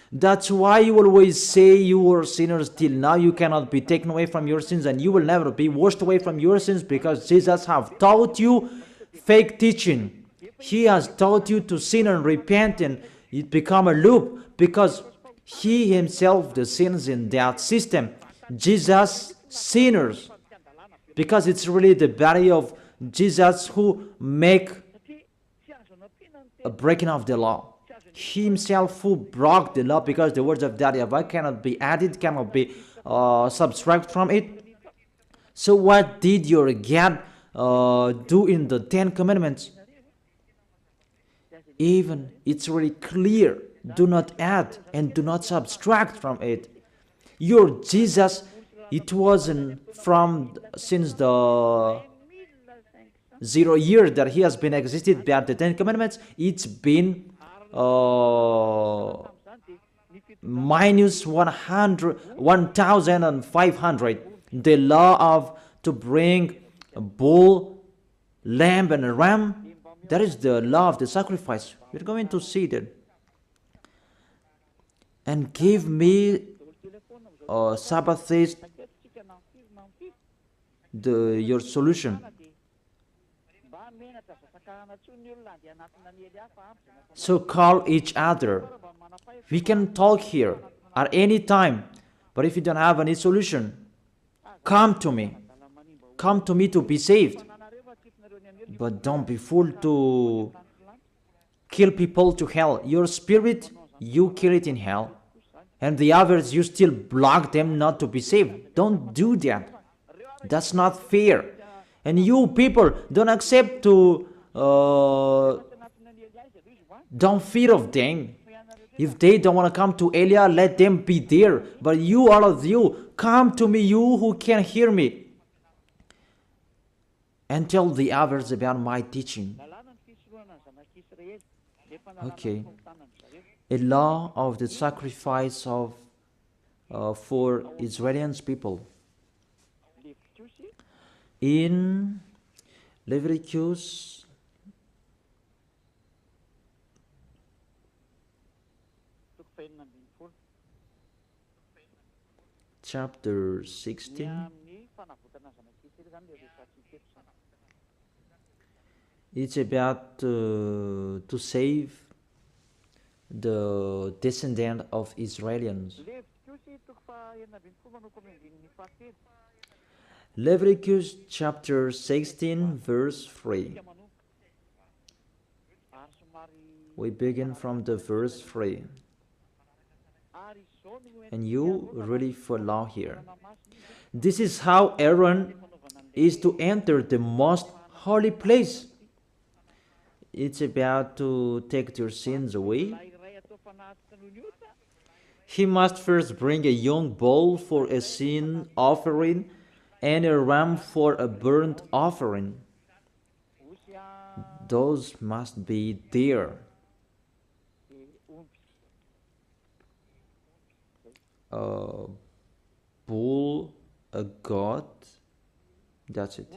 That's why you always say you were sinners till now. You cannot be taken away from your sins, and you will never be washed away from your sins, because Jesus have taught you fake teaching. He has taught you to sin and repent, and it become a loop, because he himself the sins in that system. Jesus sinners, because it's really the body of Jesus who make a breaking of the law. He himself who broke the law, because the words of YAHVAH cannot be added, cannot be subtracted from it. So what did your God do in the 10 Commandments? Even it's really clear. Do not add and do not subtract from it. Your Jesus, it wasn't from since the 0 years that he has been existed by the 10 Commandments. It's been minus 1,500. The law of to bring a bull, lamb, and a ram. That is the law of the sacrifice. We're going to see that. And give me Sabbath days, your solution. So call each other. We can talk here at any time. But if you don't have any solution, come to me. Come to me to be saved. But don't be fool to kill people to hell. Your spirit, you kill it in hell. And the others, you still block them not to be saved. Don't do that. That's not fair. And you people, don't accept to don't fear of them. If they don't want to come to Elia, let them be there. But you, all of you, come to me, you who can hear me, and tell the others about my teaching. Okay. A law of the sacrifice of for Israeli people. In Leviticus chapter 16, it's about to save the descendant of Israelians. Leviticus chapter 16 verse 3. We begin from the verse 3. And you really follow here. This is how Aaron is to enter the most holy place. It's about to take your sins away. He must first bring a young bull for a sin offering and a ram for a burnt offering. Those must be there. A bull, a goat, that's it.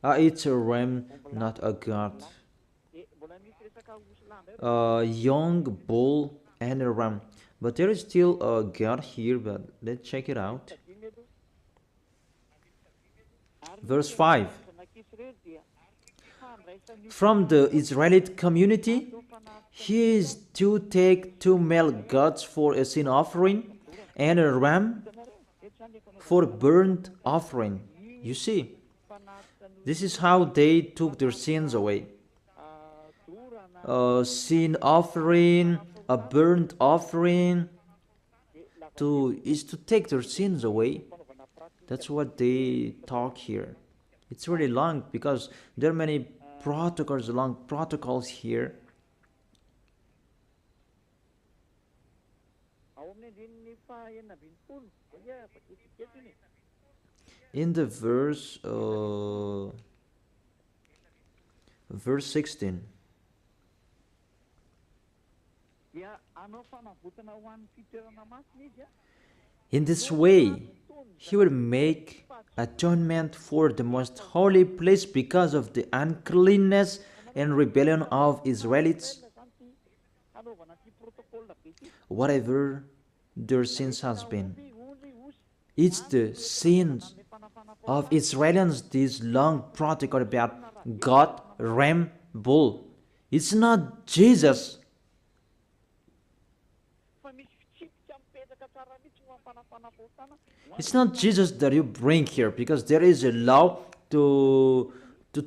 It's a ram, not a goat. A young bull and a ram. But there is still a goat here, but let's check it out. Verse 5. From the Israelite community, he is to take 2 male goats for a sin offering and a ram for burnt offering. You see, this is how they took their sins away. A sin offering, a burnt offering, is to take their sins away. That's what they talk here. It's really long because there are many long protocols here. In the verse 16. In this way, he will make atonement for the most holy place because of the uncleanness and rebellion of Israelites. Whatever their sins has been, it's the sins of Israelites, this long protocol about God, ram, bull. It's not Jesus. It's not Jesus that you bring here, because there is a law to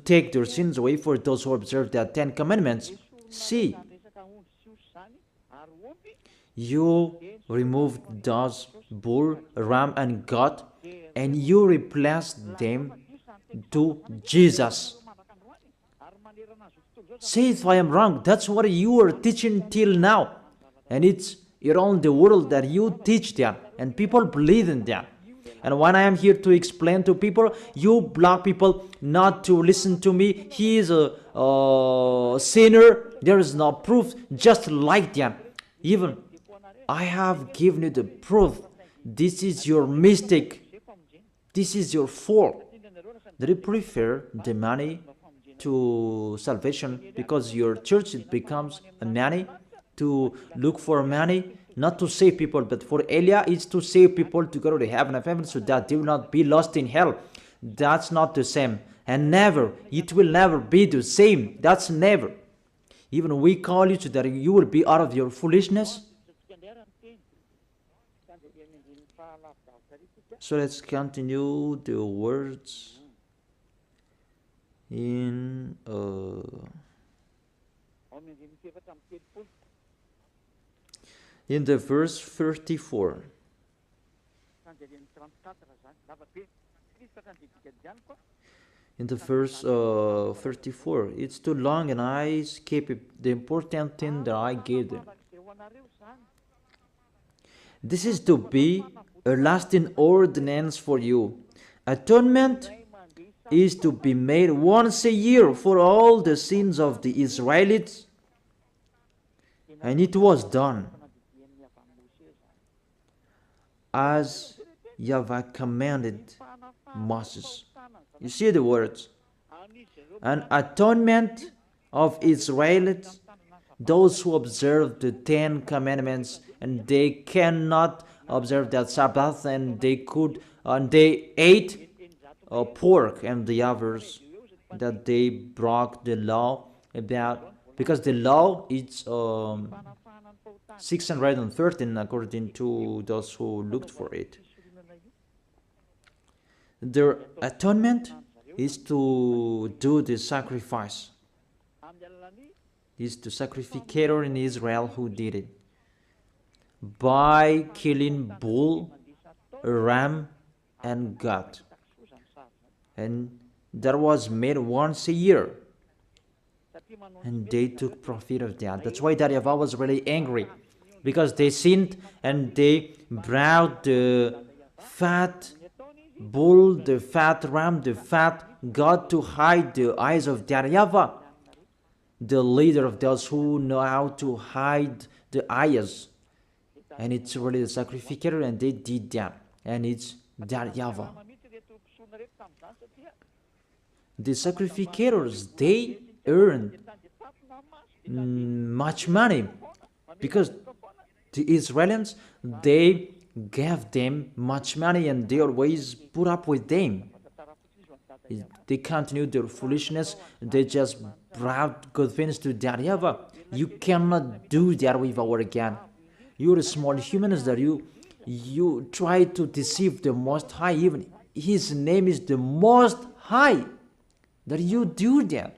take their sins away for those who observe the 10 Commandments. See, you removed those bull, ram, and goat, and you replaced them to Jesus. Say if I am wrong. That's what you are teaching till now, and it's around the world that you teach that, and people believe in that. And when I am here to explain to people, you block people not to listen to me. He is a sinner. There is no proof. Just like that. Even I have given you the proof. This is your mistake. This is your fault. Do you prefer the money to salvation? Because your church, it becomes a money, to look for money, not to save people, but for Elia, it's to save people to go to the heaven of heaven so that they will not be lost in hell. That's not the same. And never, it will never be the same. That's never. Even we call you so that you will be out of your foolishness. So let's continue the words in the verse 34. In the verse 34, it's too long and I skip the important thing that I gave them. This is to be a lasting ordinance for you. Atonement is to be made once a year for all the sins of the Israelites, and it was done as YAHVAH commanded Moses. You see the words. An atonement of Israelites, those who observe the 10 Commandments, and they cannot observe that Sabbath, and they ate pork, and the others that they broke the law about, because the law is 613 according to those who looked for it. Their atonement is to do the sacrifice. It's the sacrificator in Israel who did it by killing bull, ram, and goat, and that was made once a year, and they took profit of that. That's why YAHVAH was really angry, because they sinned and they brought the fat bull, the fat ram, the fat goat to hide the eyes of YAHVAH, the leader of those who know how to hide the eyes. And it's really the sacrificator, and they did that, and it's YAHVAH. The sacrificators, they earned much money, because the Israelites, they gave them much money, and they always put up with them. They continued their foolishness. They just brought good things to YAHVAH. You cannot do that with our God. You're small humans that you You try to deceive the Most High, even His name is the Most High, that you do that.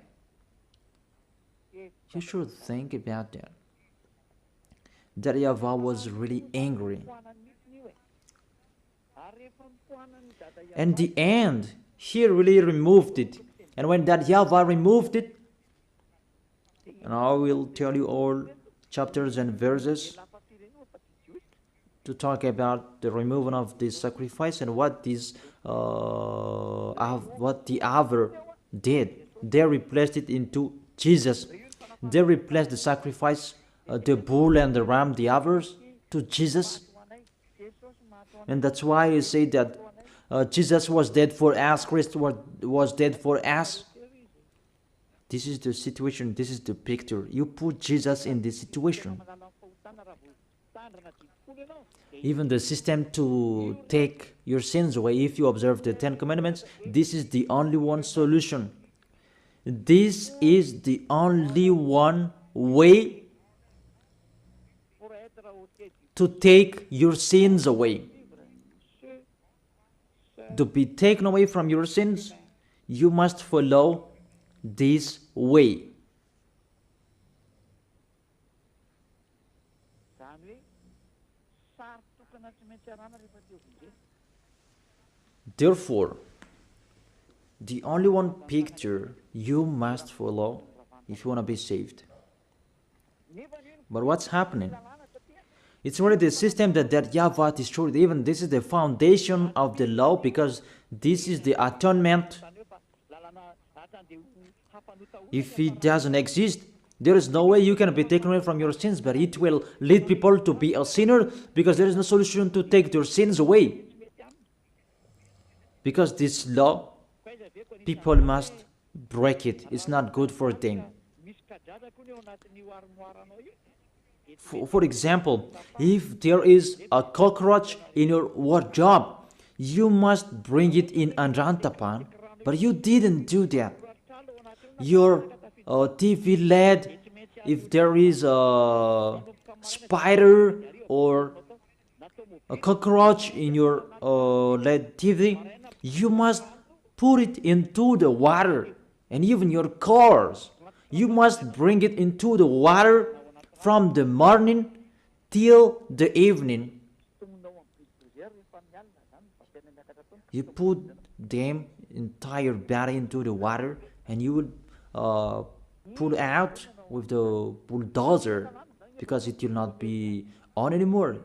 You should think about that. That YAHVAH was really angry. And the end, He really removed it. And when that YAHVAH removed it, and I will tell you all chapters and verses to talk about the removal of this sacrifice and what this what the other did. They replaced it into Jesus. They replaced the sacrifice, the bull and the ram, the others, to Jesus. And that's why you say that Jesus was dead for us, Christ was dead for us. This is the situation, this is the picture. You put Jesus in this situation. Even the system to take your sins away, if you observe the 10 Commandments, this is the only one solution. This is the only one way to take your sins away. To be taken away from your sins, you must follow this way. Therefore, the only one picture you must follow if you want to be saved. But what's happening? It's already the system that YAHVAH destroyed. Even this is the foundation of the law, because this is the atonement. If it doesn't exist, there is no way you can be taken away from your sins, but it will lead people to be a sinner, because there is no solution to take their sins away. Because this law, people must break it. It's not good for them. For example, if there is a cockroach in your wardrobe, you must bring it in Anrantapan, but you didn't do that. Your TV LED, if there is a spider or a cockroach in your LED TV, you must put it into the water. And even your cars, you must bring it into the water from the morning till the evening. You put them entire body into the water, and you will pull out with the bulldozer, because it will not be on anymore.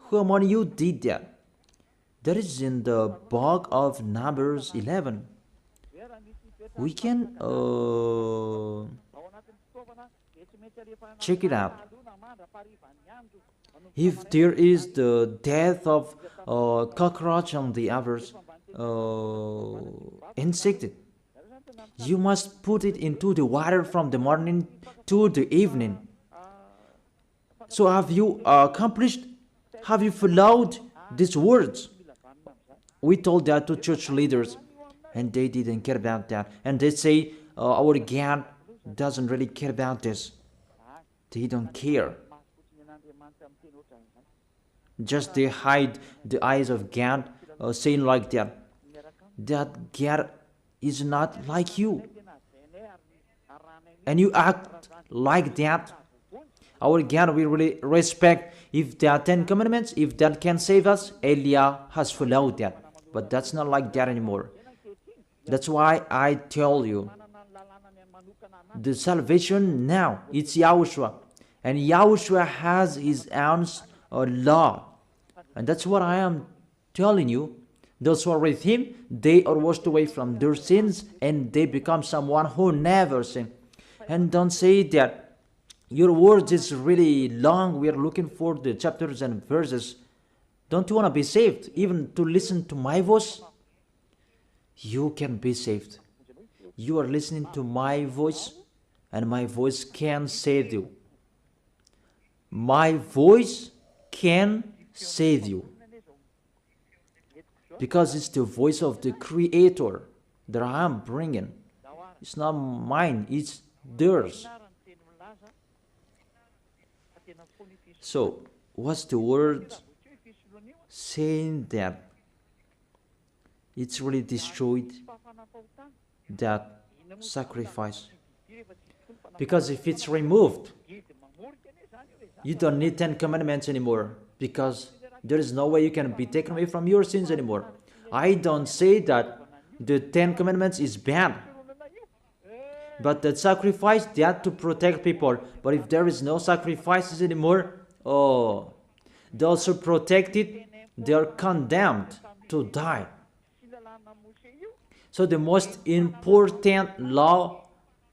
Who among you did that? That is in the book of Numbers 11. We can check it out. If there is the death of cockroach and the others insect, you must put it into the water from the morning to the evening. So have you accomplished? Have you followed these words? We told that to church leaders, and they didn't care about that. And they say, our God doesn't really care about this. They don't care. Just they hide the eyes of God, saying like that. That God is not like you. And you act like that. Our God we really respect. If there are 10 commandments, if that can save us, Elia has followed that. But that's not like that anymore. That's why I tell you, the salvation now, it's YAHOSHUAH. And YAHOSHUAH has his own law. And that's what I am telling you. Those who are with him, they are washed away from their sins, and they become someone who never sinned. And don't say that your words is really long. We are looking for the chapters and verses. Don't you want to be saved? Even to listen to my voice? You can be saved. You are listening to my voice, and my voice can save you. My voice can save you. Because it's the voice of the Creator that I am bringing. It's not mine, it's theirs. So, what's the word saying that it's really destroyed that sacrifice. Because if it's removed, you don't need 10 commandments anymore, because there is no way you can be taken away from your sins anymore. I don't say that the 10 commandments is bad, but the sacrifice, they had to protect people. But if there is no sacrifices anymore, oh, those who protect it, they are condemned to die. So the most important law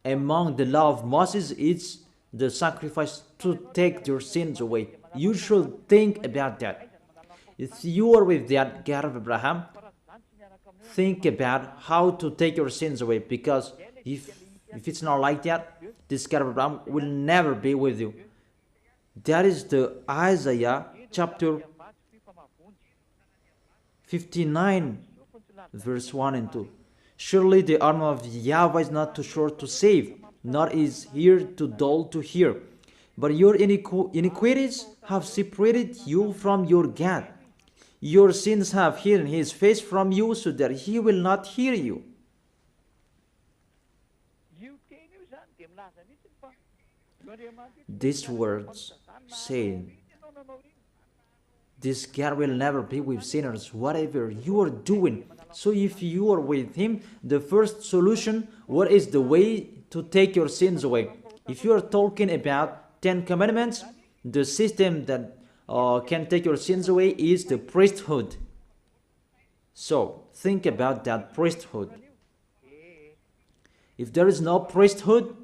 among the law of Moses is the sacrifice to take your sins away. You should think about that. If you are with that God of Abraham, think about how to take your sins away, because if it's not like that, this God of Abraham will never be with you. That is the Isaiah chapter 59 verse 1 and 2. Surely the arm of YAHVAH is not too short to save, nor is ear too dull to hear. But your iniquities have separated you from your God. Your sins have hidden his face from you, so that he will not hear you. These words saying, this God will never be with sinners, whatever you are doing. So if you are with him, the first solution, what is the way to take your sins away? If you are talking about 10 commandments, the system that can take your sins away is the priesthood. So think about that priesthood. If there is no priesthood,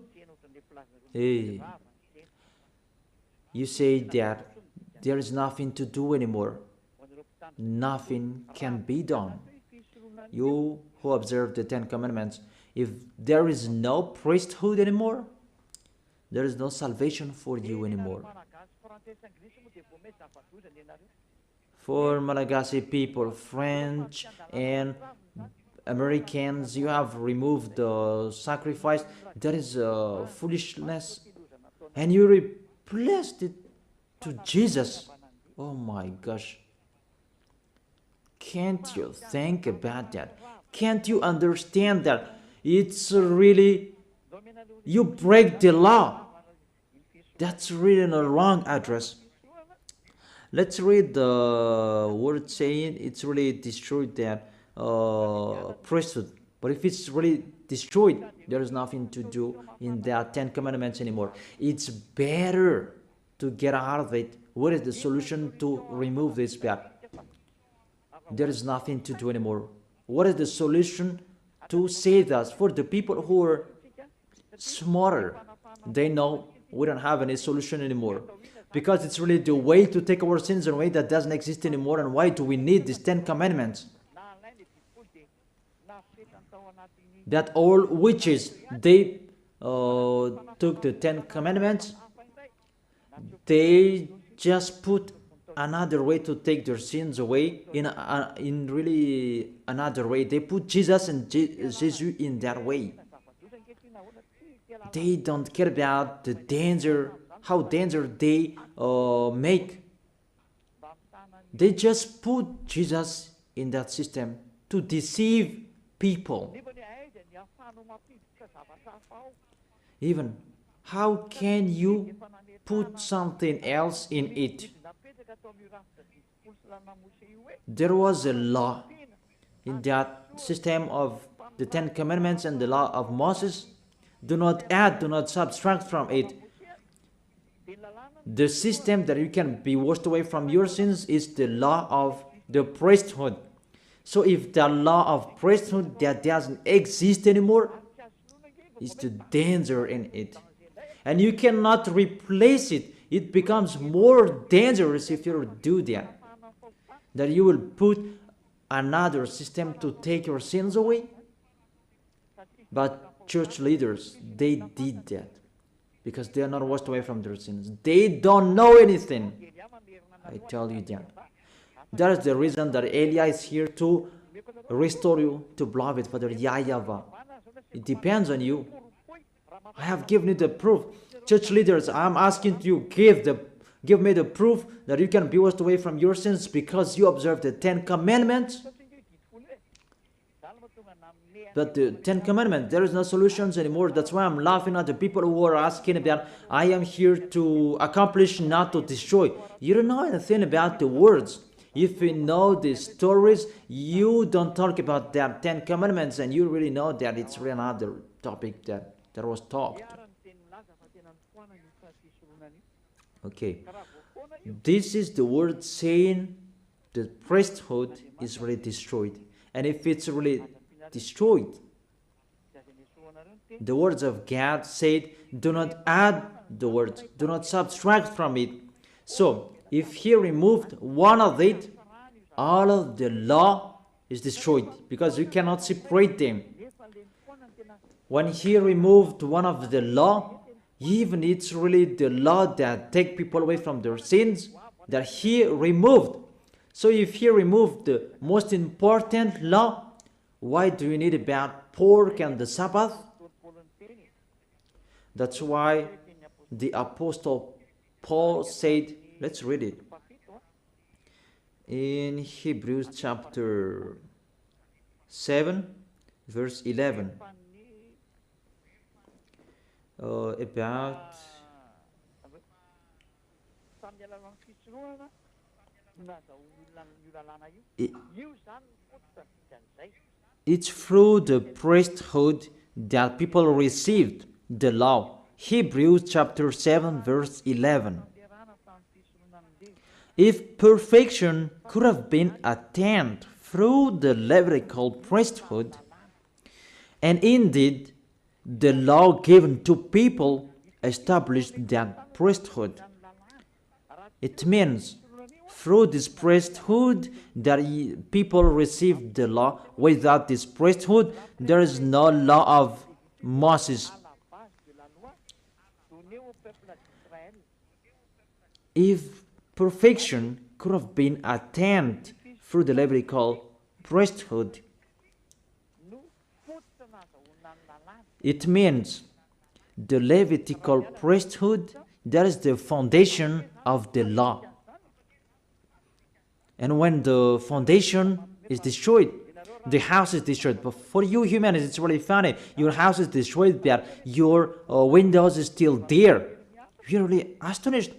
you say that there is nothing to do anymore. Nothing can be done. You who observe the 10 commandments, if there is no priesthood anymore, there is no salvation for you anymore. For Malagasy people, French and Americans, you have removed the sacrifice. That is foolishness. And you replaced it to Jesus. Oh my gosh. Can't you think about that? Can't you understand that? It's really, you break the law. That's really a wrong address. Let's read the word saying it's really destroyed that priesthood. But if it's really destroyed, there is nothing to do in that 10 commandments anymore. It's better to get out of it. What is the solution to remove this bad? There is nothing to do anymore. What is the solution to save us? For the people who are smarter, they know we don't have any solution anymore, because it's really the way to take our sins away that doesn't exist anymore. And why do we need these 10 commandments? That all witches, they took the 10 commandments, they just put another way to take their sins away in really another way. They put Jesus and Jesus in that way. They don't care about the danger, how dangerous they make. They just put Jesus in that system to deceive people. Even, how can you put something else in it? There was a law in that system of the 10 commandments and the law of Moses. Do not add, do not subtract from it. The system that you can be washed away from your sins is the law of the priesthood. So if the law of priesthood that doesn't exist anymore, is the danger in it. And you cannot replace it. It becomes more dangerous if you do that. That you will put another system to take your sins away. But church leaders, they did that because they are not washed away from their sins. They don't know anything. I tell you that. That is the reason that Elia is here to restore you to beloved Father YAHVAH. It depends on you. I have given you the proof. Church leaders, I am asking you, give the Give me the proof that you can be washed away from your sins because you observe the 10 Commandments. But the 10 Commandments, there is no solutions anymore. That's why I'm laughing at the people who are asking that I am here to accomplish, not to destroy. You don't know anything about the words. If you know the stories, you don't talk about the 10 Commandments, and you really know that it's really another topic that was talked. Okay. This is the word saying the priesthood is really destroyed. And if it's really destroyed, the words of God said, do not add the words, do not subtract from it. So, if he removed one of it, all of the law is destroyed because you cannot separate them. When he removed one of the law, even it's really the law that take people away from their sins that he removed. So if he removed the most important law, why do you need about pork and the Sabbath? That's why the Apostle Paul said, let's read it. In Hebrews chapter 7, verse 11. About it's through the priesthood that people received the law. Hebrews chapter 7 verse 11. If perfection could have been attained through the Levitical priesthood, and indeed the law given to people established that priesthood, it means through this priesthood that people received the law. Without this priesthood, there is no law of Moses. If perfection could have been attained through the Levitical priesthood, it means the Levitical priesthood, that is the foundation of the law. And when the foundation is destroyed, the house is destroyed. But for you humans, it's really funny. Your house is destroyed, but your windows is still there. You're really astonished.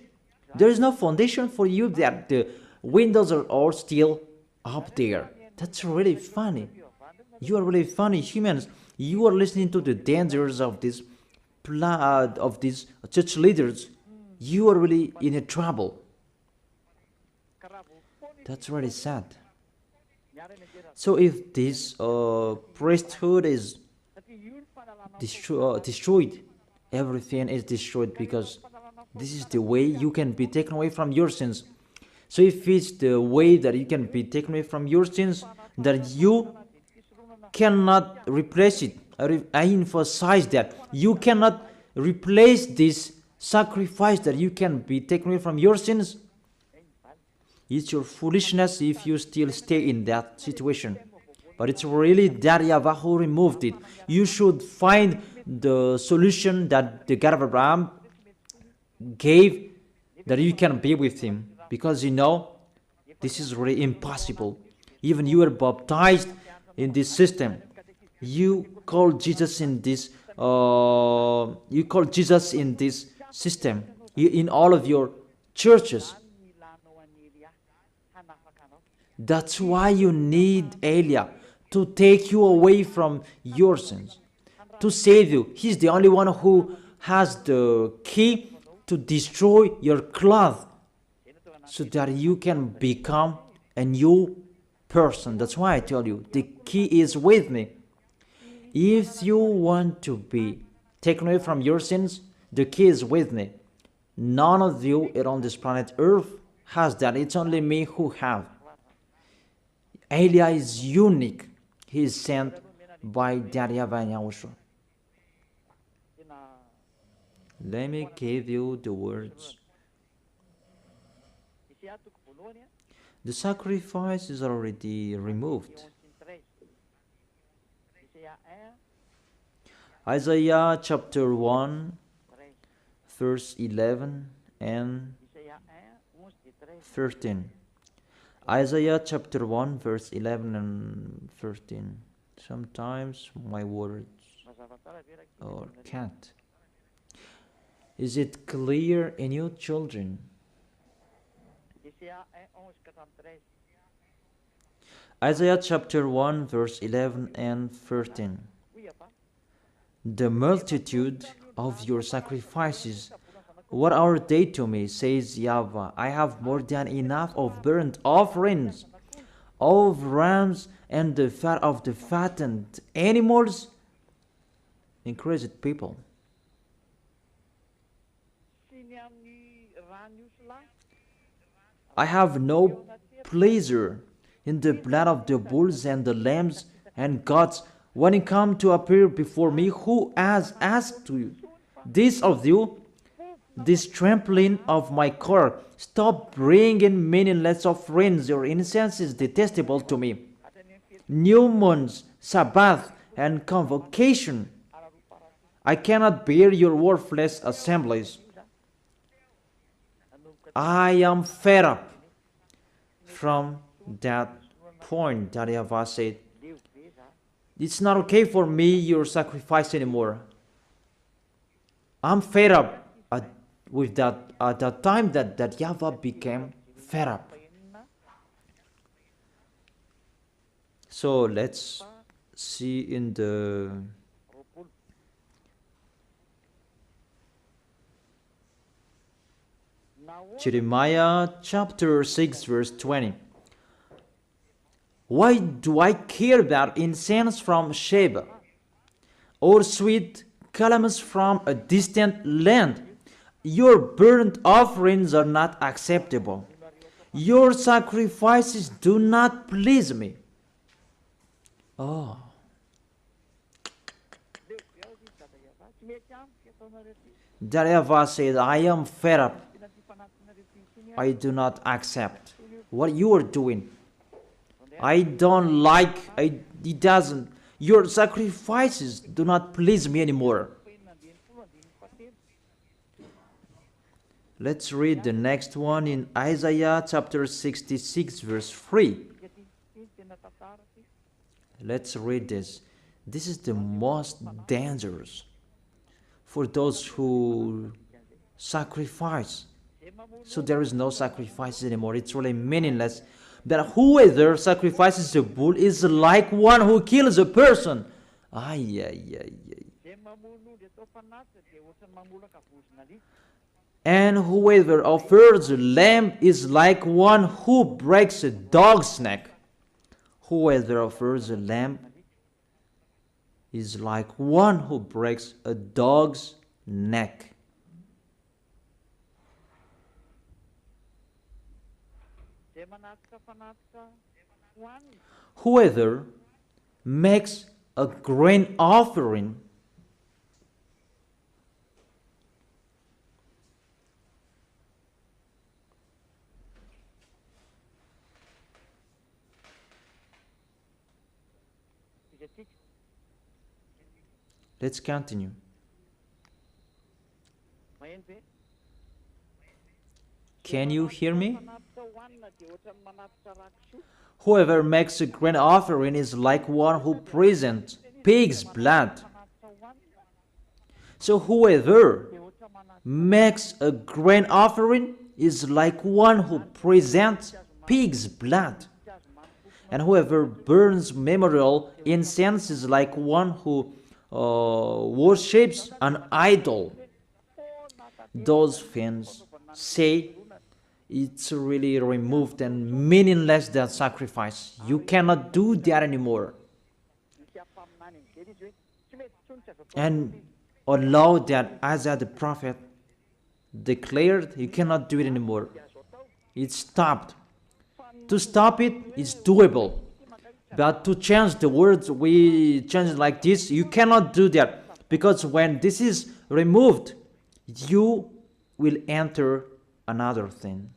There is no foundation for you, that the windows are all still up there. That's really funny. You are really funny humans. You are listening to the dangers of this of these church leaders. You are really in a trouble. That's really sad. So if this priesthood is destroyed, everything is destroyed, because this is the way you can be taken away from your sins. So if it's the way that you can be taken away from your sins, that you cannot replace it. I emphasize that. You cannot replace this sacrifice that you can be taken away from your sins. It's your foolishness if you still stay in that situation. But it's really that YAHVAH who removed it. You should find the solution that the God of Abraham gave, that you can be with him. Because you know, this is really impossible. Even you are baptized in this system. You call Jesus in this system. In all of your churches. That's why you need Eliah to take you away from your sins, to save you. He's the only one who has the key to destroy your cloth, so that you can become a new person. That's why I tell you, the key is with me. If you want to be taken away from your sins, the key is with me. None of you on this planet Earth has that. It's only me who have. Eliah is unique. He is sent by YAHVAH and YAHOSHUAH. Let me give you the words. The sacrifice is already removed. Isaiah chapter 1, verse 11 and 13. Isaiah chapter 1 verse 11 and 13. Sometimes my words can't. Is it clear in you, children? Isaiah chapter 1 verse 11 and 13. The multitude of your sacrifices, what are they to me, says YAHVAH? I have more than enough of burnt offerings, of rams and the fat of the fattened animals. Increased people. I have no pleasure in the blood of the bulls and the lambs and goats. When you come to appear before me, who has asked you this of you? This trampling of my core. Stop bringing meaningless offerings. Your incense is detestable to me. New moons, Sabbath, and convocation. I cannot bear your worthless assemblies. I am fed up. From that point, that YAHVAH said, it's not okay for me, your sacrifice anymore. I'm fed up. With that, at that time that YAHVAH became fed up. So let's see in the Jeremiah chapter 6 verse 20. Why do I care about incense from Sheba, or sweet calamus from a distant land? Your burnt offerings are not acceptable. Your sacrifices do not please me. Oh. That YAHVAH said, I am fed up. I do not accept what you are doing. I don't like, it doesn't. Your sacrifices do not please me anymore. Let's read the next one in Isaiah chapter 66 verse 3. Let's read this. This is the most dangerous for those who sacrifice. So there is no sacrifices anymore. It's really meaningless. That whoever sacrifices a bull is like one who kills a person. And whoever offers a lamb is like one who breaks a dog's neck. Whoever offers a lamb is like one who breaks a dog's neck. Whoever makes a grain offering Let's continue. Can you hear me? Whoever makes a grain offering is like one who presents pig's blood. So whoever makes a grain offering is like one who presents pig's blood. And whoever burns memorial incense is like one who worships an idol. Those fans say it's really removed and meaningless, that sacrifice. You cannot do that anymore. And allow that Isaiah the prophet declared, you cannot do it anymore. It stopped. To stop it is doable. But to change the words, we change it like this. You cannot do that. Because when this is removed, you will enter another thing.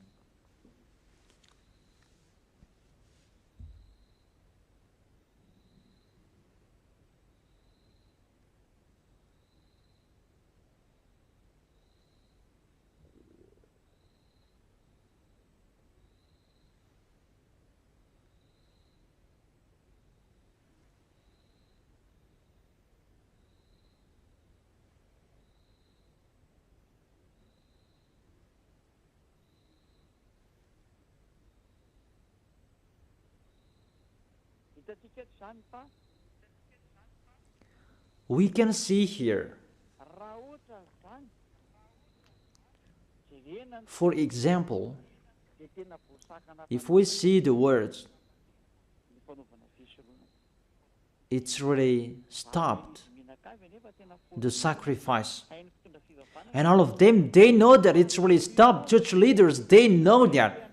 We can see here, for example, if we see the words, it's really stopped the sacrifice. And all of them, they know that it's really stopped. Church leaders, they know that.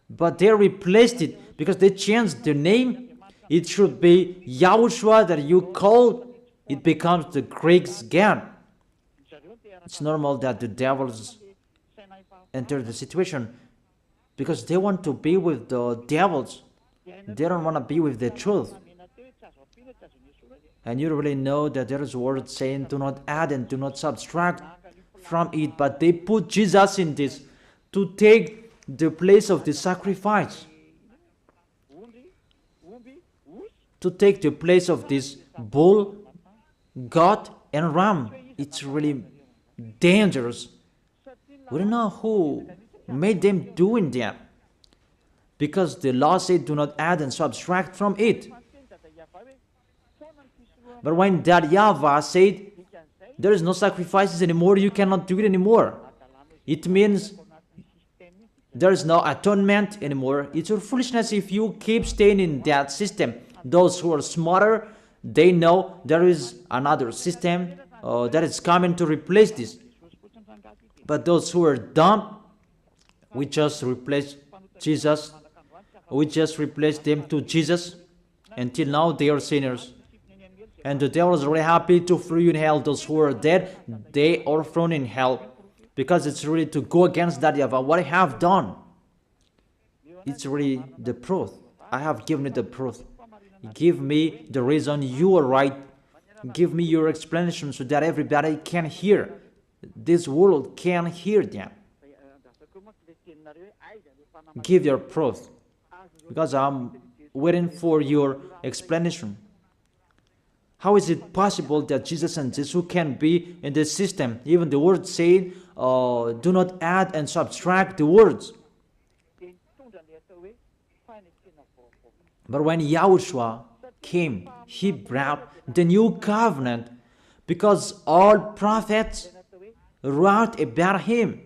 But they replaced it because they changed the name. It should be YAHOSHUAH that you call. It becomes the Greek's God. It's normal that the devils enter the situation because they want to be with the devils. They don't want to be with the truth. And you really know that there is a word saying, do not add and do not subtract from it. But they put Jesus in this to take the place of the sacrifice. To take the place of this bull, goat, and ram. It's really dangerous. We don't know who made them doing that. Because the law said, do not add and subtract from it. But when that YAHVAH said, there is no sacrifices anymore, you cannot do it anymore. It means there is no atonement anymore. It's your foolishness if you keep staying in that system. Those who are smarter, they know there is another system that is coming to replace this. But those who are dumb, we just replace Jesus. We just replace them to Jesus. Until now, they are sinners. And the devil is really happy to throw you in hell. Those who are dead, they are thrown in hell. Because it's really to go against that YAHVAH. What I have done, it's really the proof. I have given you the proof. Give me the reason you are right. Give me your explanation so that everybody can hear. This world can hear them. Give your proof. Because I'm waiting for your explanation. How is it possible that Jesus and Jesus can be in this system? Even the word saying, do not add and subtract the words. But when YAHOSHUAH came, he brought the new covenant because all prophets wrote about him.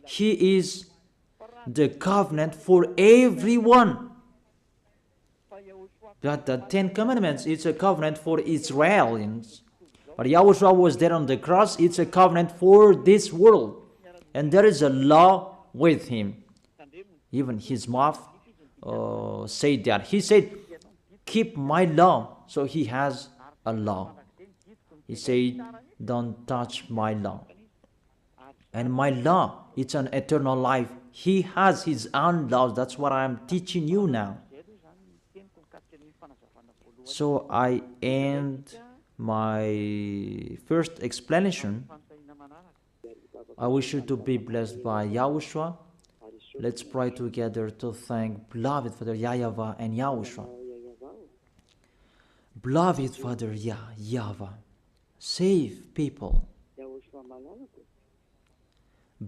He is the covenant for everyone. But the 10 Commandments, it's a covenant for Israelians. But YAHOSHUAH was there on the cross, it's a covenant for this world. And there is a law with him. Even his mouth said that. He said, keep my law. So he has a law. He said, don't touch my law. And my law, it's an eternal life. He has his own laws. That's what I'm teaching you now. So I end my first explanation. I wish you to be blessed by YAHOSHUAH. Let's pray together to thank beloved Father YAHVAH and YAHOSHUAH. Beloved Father YAHVAH, save people.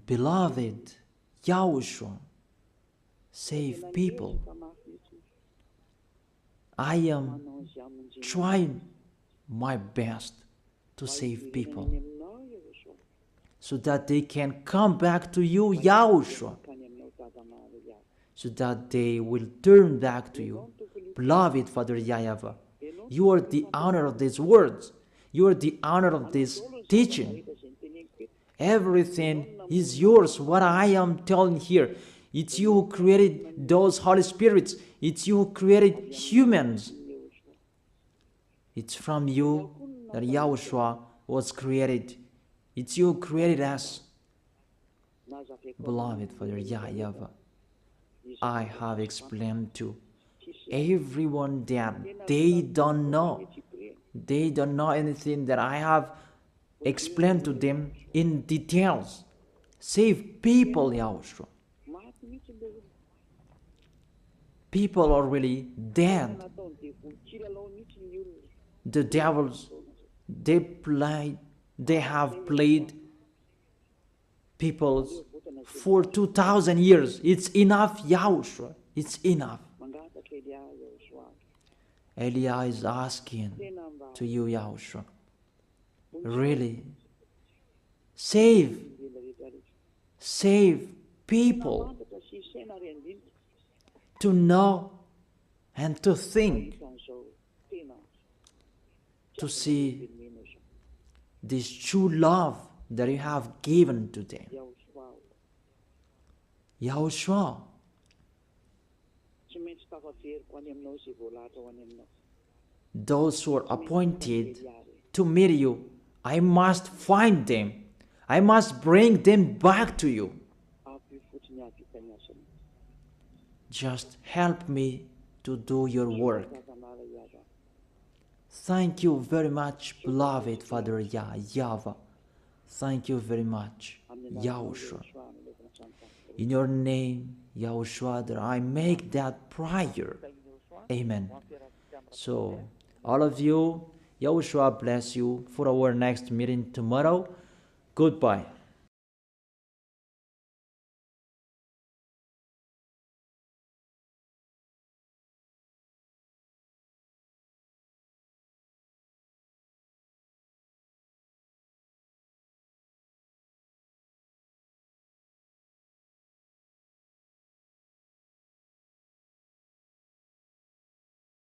Beloved YAHOSHUAH, save people. I am trying my best to save people so that they can come back to you, YAHOSHUAH, so that they will turn back to you. Beloved Father YAHVAH, you are the honor of these words. You are the honor of this teaching. Everything is yours, what I am telling here. It's you who created those Holy Spirits. It's you who created humans. It's from you that YAHOSHUAH was created. It's you who created us. Beloved Father YAHVAH, I have explained to everyone that they don't know. They don't know anything that I have explained to them in details. Save people, YAHOSHUAH. People are really dead. The devils, they have played people for 2,000 years. It's enough, YAHOSHUAH. It's enough. Elia is asking to you, Yahushua, really, save people to know and to think, to see this true love that you have given to them. Yahushua, those who are appointed to meet you, I must find them. I must bring them back to you. Just help me to do your work. Thank you very much, beloved Father YAHVAH. Thank you very much, Yahushua. In your name, Yahushua, that I make that prayer. Amen. So, all of you, Yahushua bless you for our next meeting tomorrow. Goodbye.